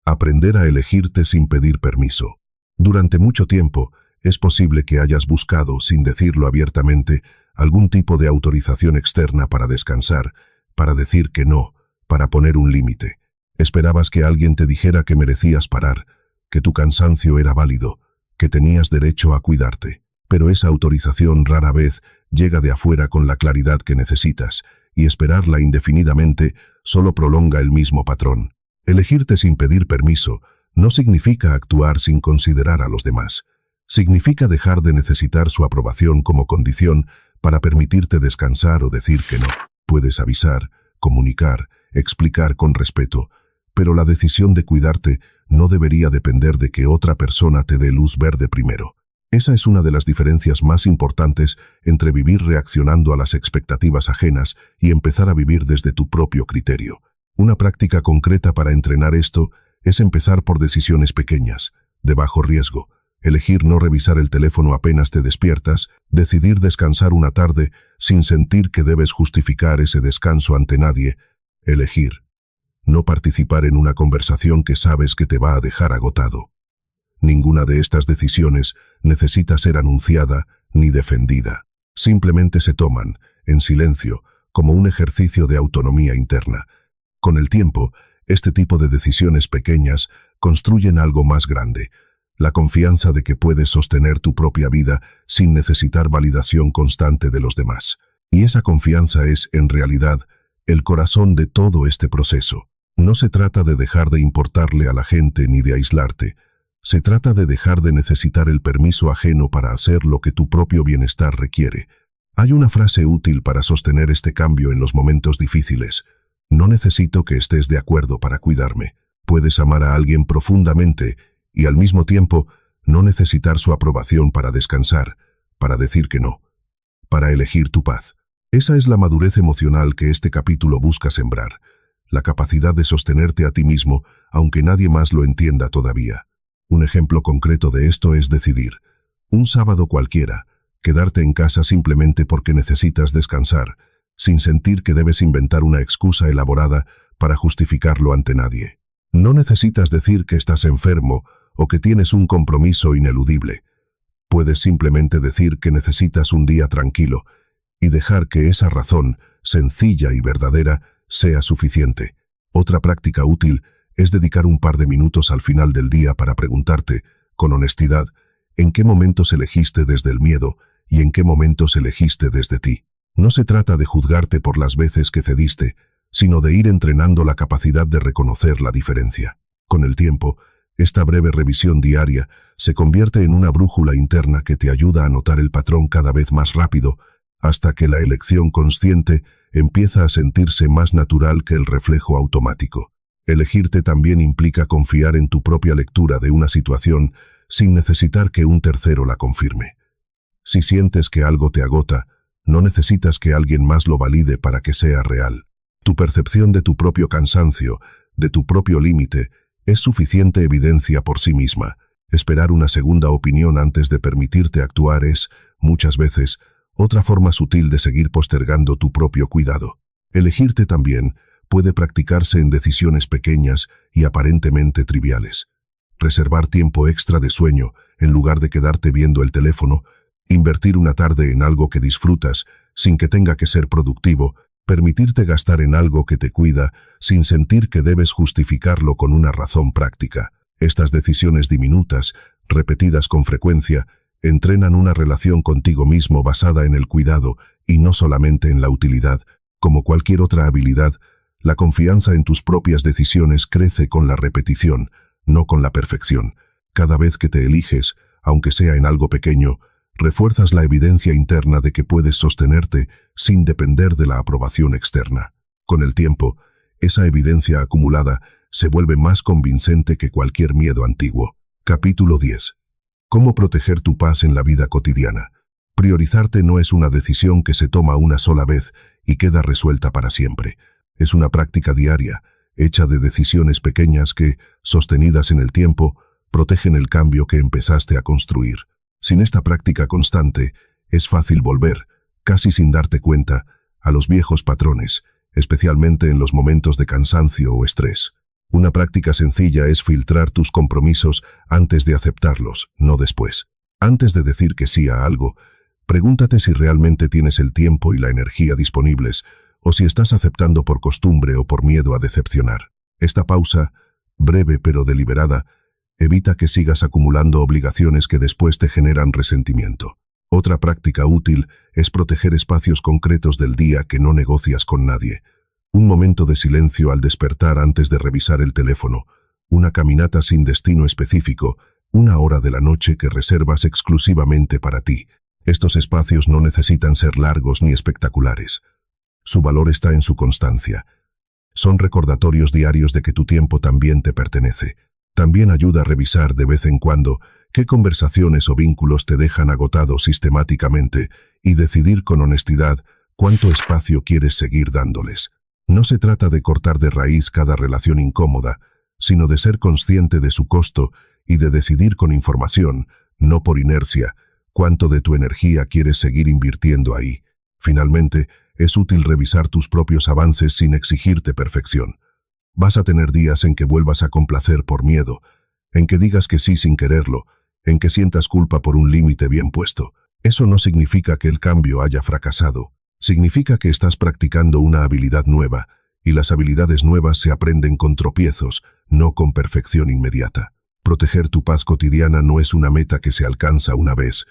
Aprender a elegirte sin pedir permiso. Durante mucho tiempo, es posible que hayas buscado, sin decirlo abiertamente, algún tipo de autorización externa para descansar, para decir que no, para poner un límite. Esperabas que alguien te dijera que merecías parar, que tu cansancio era válido, que tenías derecho a cuidarte. Pero esa autorización rara vez llega de afuera con la claridad que necesitas, y esperarla indefinidamente solo prolonga el mismo patrón. Elegirte sin pedir permiso no significa actuar sin considerar a los demás. Significa dejar de necesitar su aprobación como condición para permitirte descansar o decir que no. Puedes avisar, comunicar, explicar con respeto, pero la decisión de cuidarte no debería depender de que otra persona te dé luz verde primero. Esa es una de las diferencias más importantes entre vivir reaccionando a las expectativas ajenas y empezar a vivir desde tu propio criterio. Una práctica concreta para entrenar esto es empezar por decisiones pequeñas, de bajo riesgo. Elegir no revisar el teléfono apenas te despiertas, decidir descansar una tarde sin sentir que debes justificar ese descanso ante nadie. Elegir no participar en una conversación que sabes que te va a dejar agotado. Ninguna de estas decisiones necesita ser anunciada ni defendida. Simplemente se toman, en silencio, como un ejercicio de autonomía interna. Con el tiempo, este tipo de decisiones pequeñas construyen algo más grande, la confianza de que puedes sostener tu propia vida sin necesitar validación constante de los demás. Y esa confianza es, en realidad, el corazón de todo este proceso. No se trata de dejar de importarle a la gente ni de aislarte. Se trata de dejar de necesitar el permiso ajeno para hacer lo que tu propio bienestar requiere. Hay una frase útil para sostener este cambio en los momentos difíciles. No necesito que estés de acuerdo para cuidarme. Puedes amar a alguien profundamente y al mismo tiempo no necesitar su aprobación para descansar, para decir que no, para elegir tu paz. Esa es la madurez emocional que este capítulo busca sembrar, la capacidad de sostenerte a ti mismo aunque nadie más lo entienda todavía. Un ejemplo concreto de esto es decidir, un sábado cualquiera, quedarte en casa simplemente porque necesitas descansar, sin sentir que debes inventar una excusa elaborada para justificarlo ante nadie. No necesitas decir que estás enfermo o que tienes un compromiso ineludible. Puedes simplemente decir que necesitas un día tranquilo y dejar que esa razón, sencilla y verdadera, sea suficiente. Otra práctica útil es dedicar un par de minutos al final del día para preguntarte, con honestidad, en qué momentos elegiste desde el miedo y en qué momentos elegiste desde ti. No se trata de juzgarte por las veces que cediste, sino de ir entrenando la capacidad de reconocer la diferencia. Con el tiempo, esta breve revisión diaria se convierte en una brújula interna que te ayuda a notar el patrón cada vez más rápido, hasta que la elección consciente empieza a sentirse más natural que el reflejo automático. Elegirte también implica confiar en tu propia lectura de una situación sin necesitar que un tercero la confirme. Si sientes que algo te agota, no necesitas que alguien más lo valide para que sea real. Tu percepción de tu propio cansancio, de tu propio límite, es suficiente evidencia por sí misma. Esperar una segunda opinión antes de permitirte actuar es, muchas veces, otra forma sutil de seguir postergando tu propio cuidado. Elegirte también puede practicarse en decisiones pequeñas y aparentemente triviales. Reservar tiempo extra de sueño en lugar de quedarte viendo el teléfono, invertir una tarde en algo que disfrutas sin que tenga que ser productivo, permitirte gastar en algo que te cuida sin sentir que debes justificarlo con una razón práctica. Estas decisiones diminutas, repetidas con frecuencia, entrenan una relación contigo mismo basada en el cuidado y no solamente en la utilidad. Como cualquier otra habilidad, la confianza en tus propias decisiones crece con la repetición, no con la perfección. Cada vez que te eliges, aunque sea en algo pequeño, refuerzas la evidencia interna de que puedes sostenerte sin depender de la aprobación externa. Con el tiempo, esa evidencia acumulada se vuelve más convincente que cualquier miedo antiguo. Capítulo 10. ¿Cómo proteger tu paz en la vida cotidiana? Priorizarte no es una decisión que se toma una sola vez y queda resuelta para siempre. Es una práctica diaria, hecha de decisiones pequeñas que, sostenidas en el tiempo, protegen el cambio que empezaste a construir. Sin esta práctica constante, es fácil volver, casi sin darte cuenta, a los viejos patrones, especialmente en los momentos de cansancio o estrés. Una práctica sencilla es filtrar tus compromisos antes de aceptarlos, no después. Antes de decir que sí a algo, pregúntate si realmente tienes el tiempo y la energía disponibles, o si estás aceptando por costumbre o por miedo a decepcionar. Esta pausa, breve pero deliberada, evita que sigas acumulando obligaciones que después te generan resentimiento. Otra práctica útil es proteger espacios concretos del día que no negocias con nadie. Un momento de silencio al despertar antes de revisar el teléfono, una caminata sin destino específico, una hora de la noche que reservas exclusivamente para ti. Estos espacios no necesitan ser largos ni espectaculares. Su valor está en su constancia. Son recordatorios diarios de que tu tiempo también te pertenece. También ayuda a revisar de vez en cuando qué conversaciones o vínculos te dejan agotado sistemáticamente y decidir con honestidad cuánto espacio quieres seguir dándoles. No se trata de cortar de raíz cada relación incómoda, sino de ser consciente de su costo y de decidir con información, no por inercia, cuánto de tu energía quieres seguir invirtiendo ahí. Finalmente, es útil revisar tus propios avances sin exigirte perfección. Vas a tener días en que vuelvas a complacer por miedo, en que digas que sí sin quererlo, en que sientas culpa por un límite bien puesto. Eso no significa que el cambio haya fracasado. Significa que estás practicando una habilidad nueva, y las habilidades nuevas se aprenden con tropiezos, no con perfección inmediata. Proteger tu paz cotidiana no es una meta que se alcanza una vez,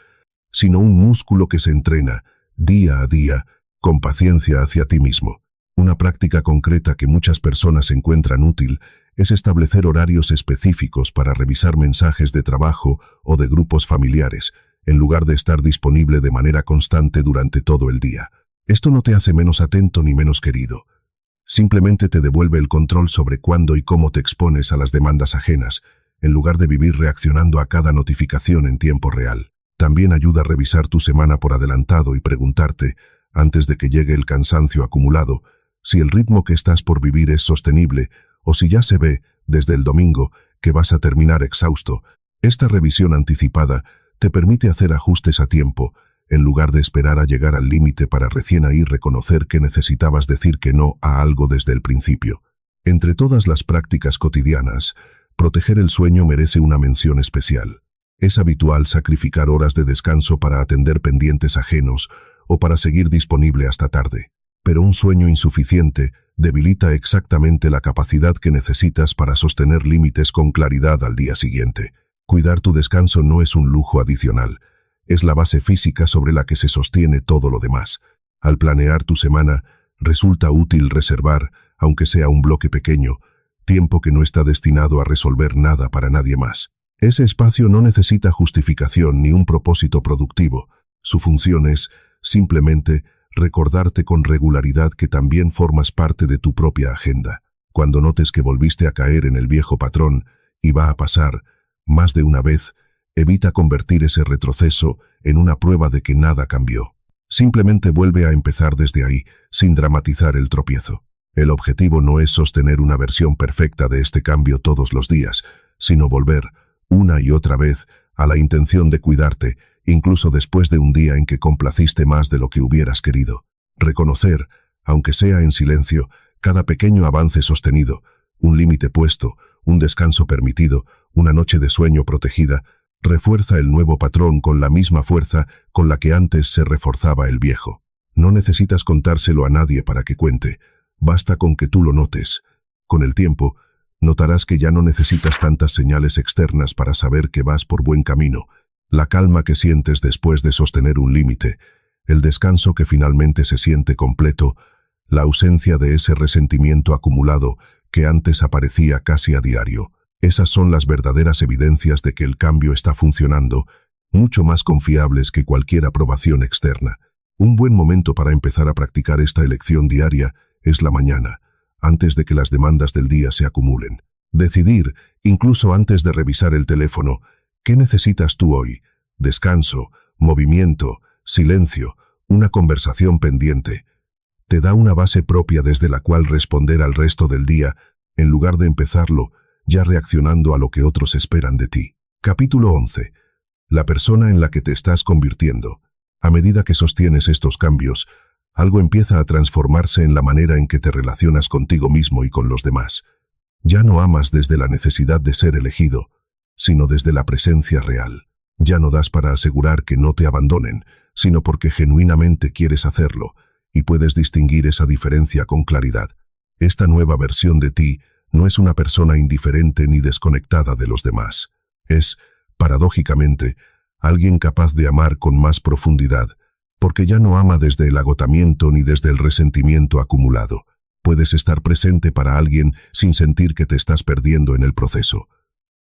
sino un músculo que se entrena, día a día, con paciencia hacia ti mismo. Una práctica concreta que muchas personas encuentran útil es establecer horarios específicos para revisar mensajes de trabajo o de grupos familiares, en lugar de estar disponible de manera constante durante todo el día. Esto no te hace menos atento ni menos querido. Simplemente te devuelve el control sobre cuándo y cómo te expones a las demandas ajenas, en lugar de vivir reaccionando a cada notificación en tiempo real. También ayuda a revisar tu semana por adelantado y preguntarte, antes de que llegue el cansancio acumulado, si el ritmo que estás por vivir es sostenible o si ya se ve, desde el domingo, que vas a terminar exhausto. Esta revisión anticipada te permite hacer ajustes a tiempo, en lugar de esperar a llegar al límite para recién ahí reconocer que necesitabas decir que no a algo desde el principio. Entre todas las prácticas cotidianas, Proteger el sueño merece una mención especial. Es habitual sacrificar horas de descanso para atender pendientes ajenos o para seguir disponible hasta tarde. Pero un sueño insuficiente debilita exactamente la capacidad que necesitas para sostener límites con claridad al día siguiente. Cuidar tu descanso no es un lujo adicional, es la base física sobre la que se sostiene todo lo demás. Al planear tu semana, resulta útil reservar, aunque sea un bloque pequeño, tiempo que no está destinado a resolver nada para nadie más. Ese espacio no necesita justificación ni un propósito productivo. Su función es, simplemente, recordarte con regularidad que también formas parte de tu propia agenda. Cuando notes que volviste a caer en el viejo patrón, y va a pasar, más de una vez, evita convertir ese retroceso en una prueba de que nada cambió. Simplemente vuelve a empezar desde ahí, sin dramatizar el tropiezo. El objetivo no es sostener una versión perfecta de este cambio todos los días, sino volver, una y otra vez, a la intención de cuidarte, incluso después de un día en que complaciste más de lo que hubieras querido. Reconocer, aunque sea en silencio, cada pequeño avance sostenido, un límite puesto, un descanso permitido, una noche de sueño protegida, refuerza el nuevo patrón con la misma fuerza con la que antes se reforzaba el viejo. No necesitas contárselo a nadie para que cuente, basta con que tú lo notes. Con el tiempo, notarás que ya no necesitas tantas señales externas para saber que vas por buen camino. La calma que sientes después de sostener un límite, el descanso que finalmente se siente completo, la ausencia de ese resentimiento acumulado que antes aparecía casi a diario. Esas son las verdaderas evidencias de que el cambio está funcionando, mucho más confiables que cualquier aprobación externa. Un buen momento para empezar a practicar esta elección diaria es la mañana, antes de que las demandas del día se acumulen. Decidir, incluso antes de revisar el teléfono, ¿qué necesitas tú hoy? Descanso, movimiento, silencio, una conversación pendiente. Te da una base propia desde la cual responder al resto del día, en lugar de empezarlo, ya reaccionando a lo que otros esperan de ti. Capítulo 11. La persona en la que te estás convirtiendo. A medida que sostienes estos cambios, algo empieza a transformarse en la manera en que te relacionas contigo mismo y con los demás. Ya no amas desde la necesidad de ser elegido, sino desde la presencia real. Ya no das para asegurar que no te abandonen, sino porque genuinamente quieres hacerlo, y puedes distinguir esa diferencia con claridad. Esta nueva versión de ti no es una persona indiferente ni desconectada de los demás. Es, paradójicamente, alguien capaz de amar con más profundidad, porque ya no ama desde el agotamiento ni desde el resentimiento acumulado. Puedes estar presente para alguien sin sentir que te estás perdiendo en el proceso.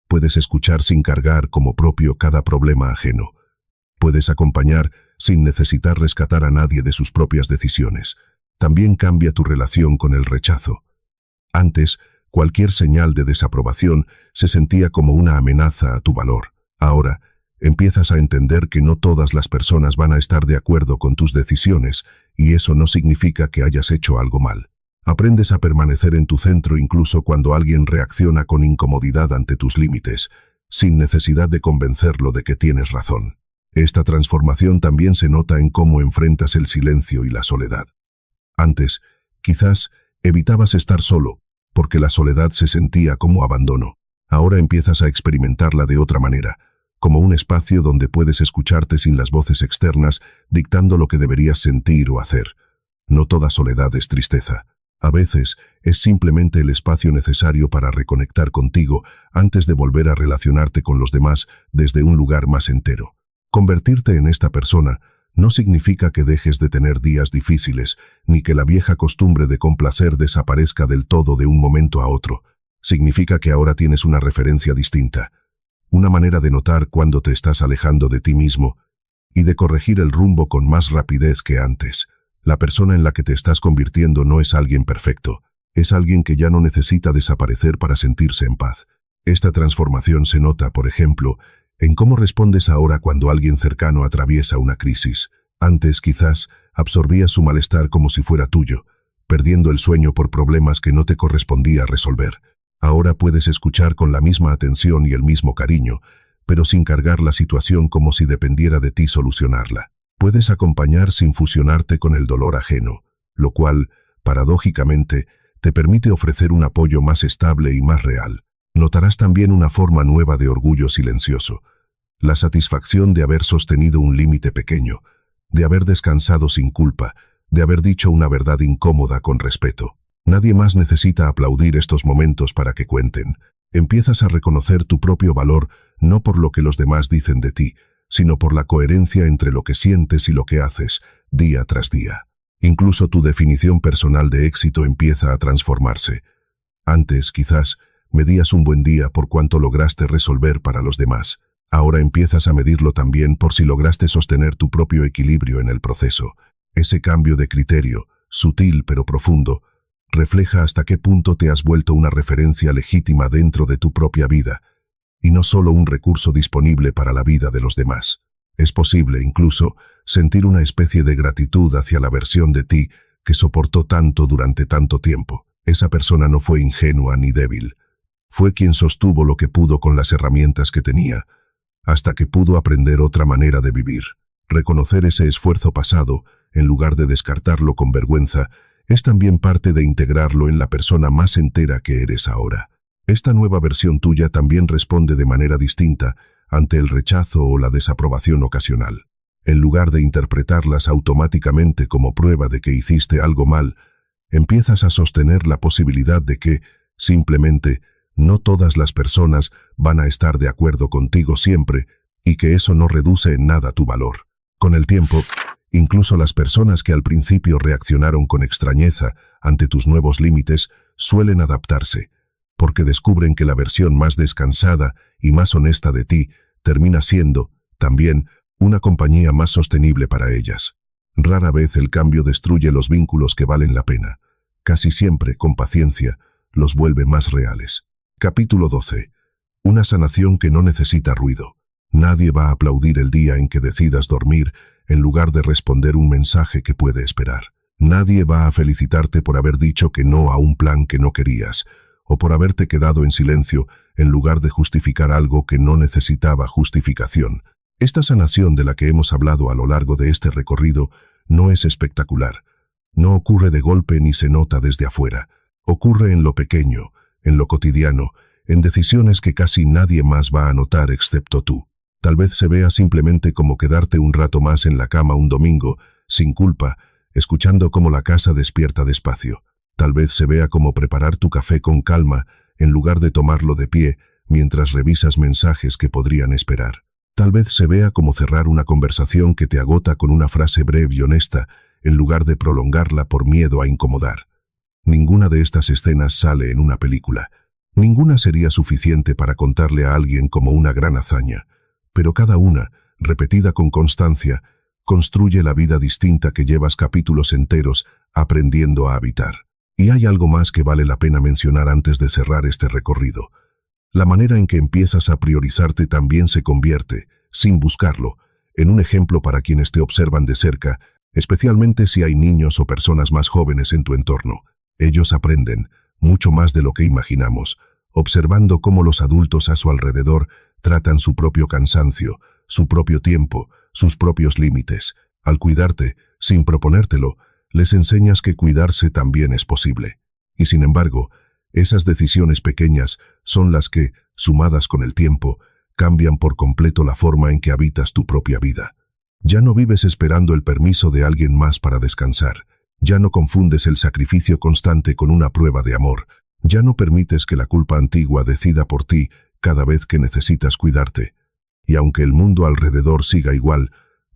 Puedes escuchar sin cargar como propio cada problema ajeno. Puedes acompañar sin necesitar rescatar a nadie de sus propias decisiones. También cambia tu relación con el rechazo. Antes, cualquier señal de desaprobación se sentía como una amenaza a tu valor. Ahora, empiezas a entender que no todas las personas van a estar de acuerdo con tus decisiones, y eso no significa que hayas hecho algo mal. Aprendes a permanecer en tu centro incluso cuando alguien reacciona con incomodidad ante tus límites, sin necesidad de convencerlo de que tienes razón. Esta transformación también se nota en cómo enfrentas el silencio y la soledad. Antes, quizás, evitabas estar solo, porque la soledad se sentía como abandono. Ahora empiezas a experimentarla de otra manera, como un espacio donde puedes escucharte sin las voces externas dictando lo que deberías sentir o hacer. No toda soledad es tristeza. A veces es simplemente el espacio necesario para reconectar contigo antes de volver a relacionarte con los demás desde un lugar más entero. Convertirte en esta persona no significa que dejes de tener días difíciles, ni que la vieja costumbre de complacer desaparezca del todo de un momento a otro. Significa que ahora tienes una referencia distinta, una manera de notar cuándo te estás alejando de ti mismo y de corregir el rumbo con más rapidez que antes. La persona en la que te estás convirtiendo no es alguien perfecto, es alguien que ya no necesita desaparecer para sentirse en paz. Esta transformación se nota, por ejemplo, en cómo respondes ahora cuando alguien cercano atraviesa una crisis. Antes, quizás, absorbías su malestar como si fuera tuyo, perdiendo el sueño por problemas que no te correspondía resolver. Ahora puedes escuchar con la misma atención y el mismo cariño, pero sin cargar la situación como si dependiera de ti solucionarla. Puedes acompañar sin fusionarte con el dolor ajeno, lo cual, paradójicamente, te permite ofrecer un apoyo más estable y más real. Notarás también una forma nueva de orgullo silencioso, la satisfacción de haber sostenido un límite pequeño, de haber descansado sin culpa, de haber dicho una verdad incómoda con respeto. Nadie más necesita aplaudir estos momentos para que cuenten. Empiezas a reconocer tu propio valor no por lo que los demás dicen de ti, sino por la coherencia entre lo que sientes y lo que haces, día tras día. Incluso tu definición personal de éxito empieza a transformarse. Antes, quizás, medías un buen día por cuánto lograste resolver para los demás. Ahora empiezas a medirlo también por si lograste sostener tu propio equilibrio en el proceso. Ese cambio de criterio, sutil pero profundo, refleja hasta qué punto te has vuelto una referencia legítima dentro de tu propia vida, y no solo un recurso disponible para la vida de los demás. Es posible, incluso, sentir una especie de gratitud hacia la versión de ti que soportó tanto durante tanto tiempo. Esa persona no fue ingenua ni débil. Fue quien sostuvo lo que pudo con las herramientas que tenía, hasta que pudo aprender otra manera de vivir. Reconocer ese esfuerzo pasado, en lugar de descartarlo con vergüenza, es también parte de integrarlo en la persona más entera que eres ahora. Esta nueva versión tuya también responde de manera distinta ante el rechazo o la desaprobación ocasional. En lugar de interpretarlas automáticamente como prueba de que hiciste algo mal, empiezas a sostener la posibilidad de que, simplemente, no todas las personas van a estar de acuerdo contigo siempre y que eso no reduce en nada tu valor. Con el tiempo, incluso las personas que al principio reaccionaron con extrañeza ante tus nuevos límites suelen adaptarse, porque descubren que la versión más descansada y más honesta de ti termina siendo, también, una compañía más sostenible para ellas. Rara vez el cambio destruye los vínculos que valen la pena. Casi siempre, con paciencia, los vuelve más reales. Capítulo 12. Una sanación que no necesita ruido. Nadie va a aplaudir el día en que decidas dormir en lugar de responder un mensaje que puede esperar. Nadie va a felicitarte por haber dicho que no a un plan que no querías, o por haberte quedado en silencio en lugar de justificar algo que no necesitaba justificación. Esta sanación de la que hemos hablado a lo largo de este recorrido no es espectacular. No ocurre de golpe ni se nota desde afuera. Ocurre en lo pequeño, en lo cotidiano, en decisiones que casi nadie más va a notar excepto tú. Tal vez se vea simplemente como quedarte un rato más en la cama un domingo, sin culpa, escuchando cómo la casa despierta despacio. Tal vez se vea como preparar tu café con calma, en lugar de tomarlo de pie, mientras revisas mensajes que podrían esperar. Tal vez se vea como cerrar una conversación que te agota con una frase breve y honesta, en lugar de prolongarla por miedo a incomodar. Ninguna de estas escenas sale en una película. Ninguna sería suficiente para contarle a alguien como una gran hazaña. Pero cada una, repetida con constancia, construye la vida distinta que llevas capítulos enteros aprendiendo a habitar. Y hay algo más que vale la pena mencionar antes de cerrar este recorrido. La manera en que empiezas a priorizarte también se convierte, sin buscarlo, en un ejemplo para quienes te observan de cerca, especialmente si hay niños o personas más jóvenes en tu entorno. Ellos aprenden, mucho más de lo que imaginamos, observando cómo los adultos a su alrededor tratan su propio cansancio, su propio tiempo, sus propios límites. Al cuidarte, sin proponértelo, les enseñas que cuidarse también es posible. Y sin embargo, esas decisiones pequeñas son las que, sumadas con el tiempo, cambian por completo la forma en que habitas tu propia vida. Ya no vives esperando el permiso de alguien más para descansar. Ya no confundes el sacrificio constante con una prueba de amor. Ya no permites que la culpa antigua decida por ti cada vez que necesitas cuidarte. Y aunque el mundo alrededor siga igual,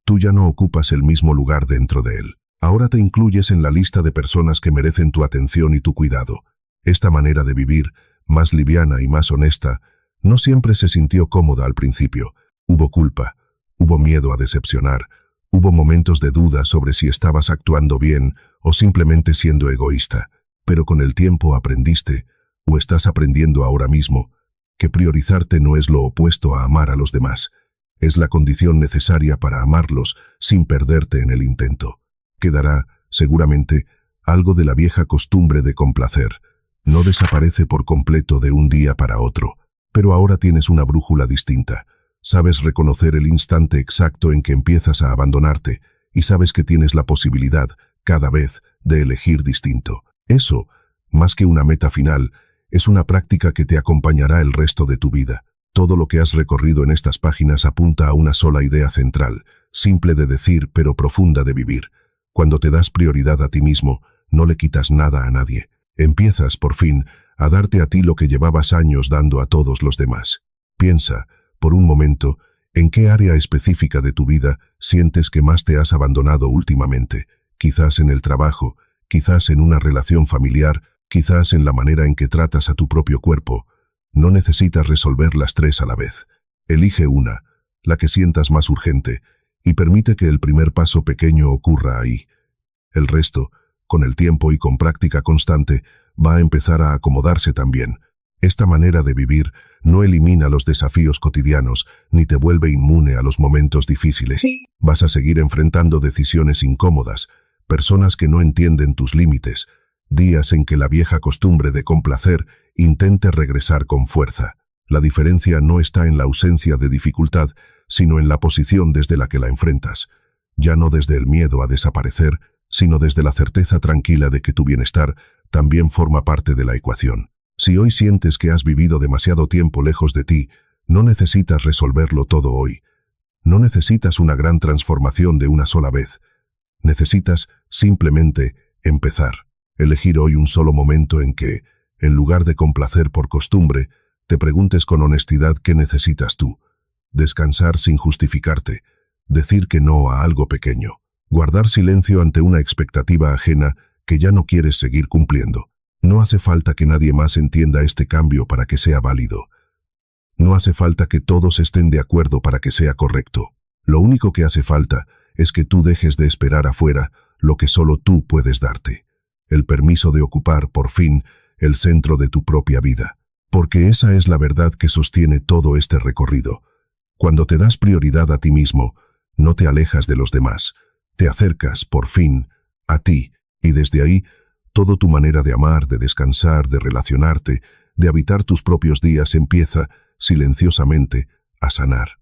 tú ya no ocupas el mismo lugar dentro de él. Ahora te incluyes en la lista de personas que merecen tu atención y tu cuidado. Esta manera de vivir, más liviana y más honesta, no siempre se sintió cómoda al principio. Hubo culpa, hubo miedo a decepcionar, hubo momentos de duda sobre si estabas actuando bien o simplemente siendo egoísta. Pero con el tiempo aprendiste, o estás aprendiendo ahora mismo, que priorizarte no es lo opuesto a amar a los demás. Es la condición necesaria para amarlos sin perderte en el intento. Quedará, seguramente, algo de la vieja costumbre de complacer. No desaparece por completo de un día para otro, pero ahora tienes una brújula distinta. Sabes reconocer el instante exacto en que empiezas a abandonarte y sabes que tienes la posibilidad, cada vez, de elegir distinto. Eso, más que una meta final, Es una práctica que te acompañará el resto de tu vida. Todo lo que has recorrido en estas páginas apunta a una sola idea central, simple de decir pero profunda de vivir. Cuando te das prioridad a ti mismo, no le quitas nada a nadie. Empiezas, por fin, a darte a ti lo que llevabas años dando a todos los demás. Piensa, por un momento, en qué área específica de tu vida sientes que más te has abandonado últimamente. Quizás en el trabajo, quizás en una relación familiar, quizás en la manera en que tratas a tu propio cuerpo. No necesitas resolver las tres a la vez. Elige una, la que sientas más urgente, y permite que el primer paso pequeño ocurra ahí. El resto, con el tiempo y con práctica constante, va a empezar a acomodarse también. Esta manera de vivir no elimina los desafíos cotidianos, ni te vuelve inmune a los momentos difíciles. Vas a seguir enfrentando decisiones incómodas, personas que no entienden tus límites, días en que la vieja costumbre de complacer intente regresar con fuerza. La diferencia no está en la ausencia de dificultad, sino en la posición desde la que la enfrentas. Ya no desde el miedo a desaparecer, sino desde la certeza tranquila de que tu bienestar también forma parte de la ecuación. Si hoy sientes que has vivido demasiado tiempo lejos de ti, no necesitas resolverlo todo hoy. No necesitas una gran transformación de una sola vez. Necesitas simplemente empezar. Elegir hoy un solo momento en que, en lugar de complacer por costumbre, te preguntes con honestidad qué necesitas tú. Descansar sin justificarte. Decir que no a algo pequeño. Guardar silencio ante una expectativa ajena que ya no quieres seguir cumpliendo. No hace falta que nadie más entienda este cambio para que sea válido. No hace falta que todos estén de acuerdo para que sea correcto. Lo único que hace falta es que tú dejes de esperar afuera lo que solo tú puedes darte. El permiso de ocupar, por fin, el centro de tu propia vida. Porque esa es la verdad que sostiene todo este recorrido. Cuando te das prioridad a ti mismo, no te alejas de los demás. Te acercas, por fin, a ti, y desde ahí, toda tu manera de amar, de descansar, de relacionarte, de habitar tus propios días empieza, silenciosamente, a sanar.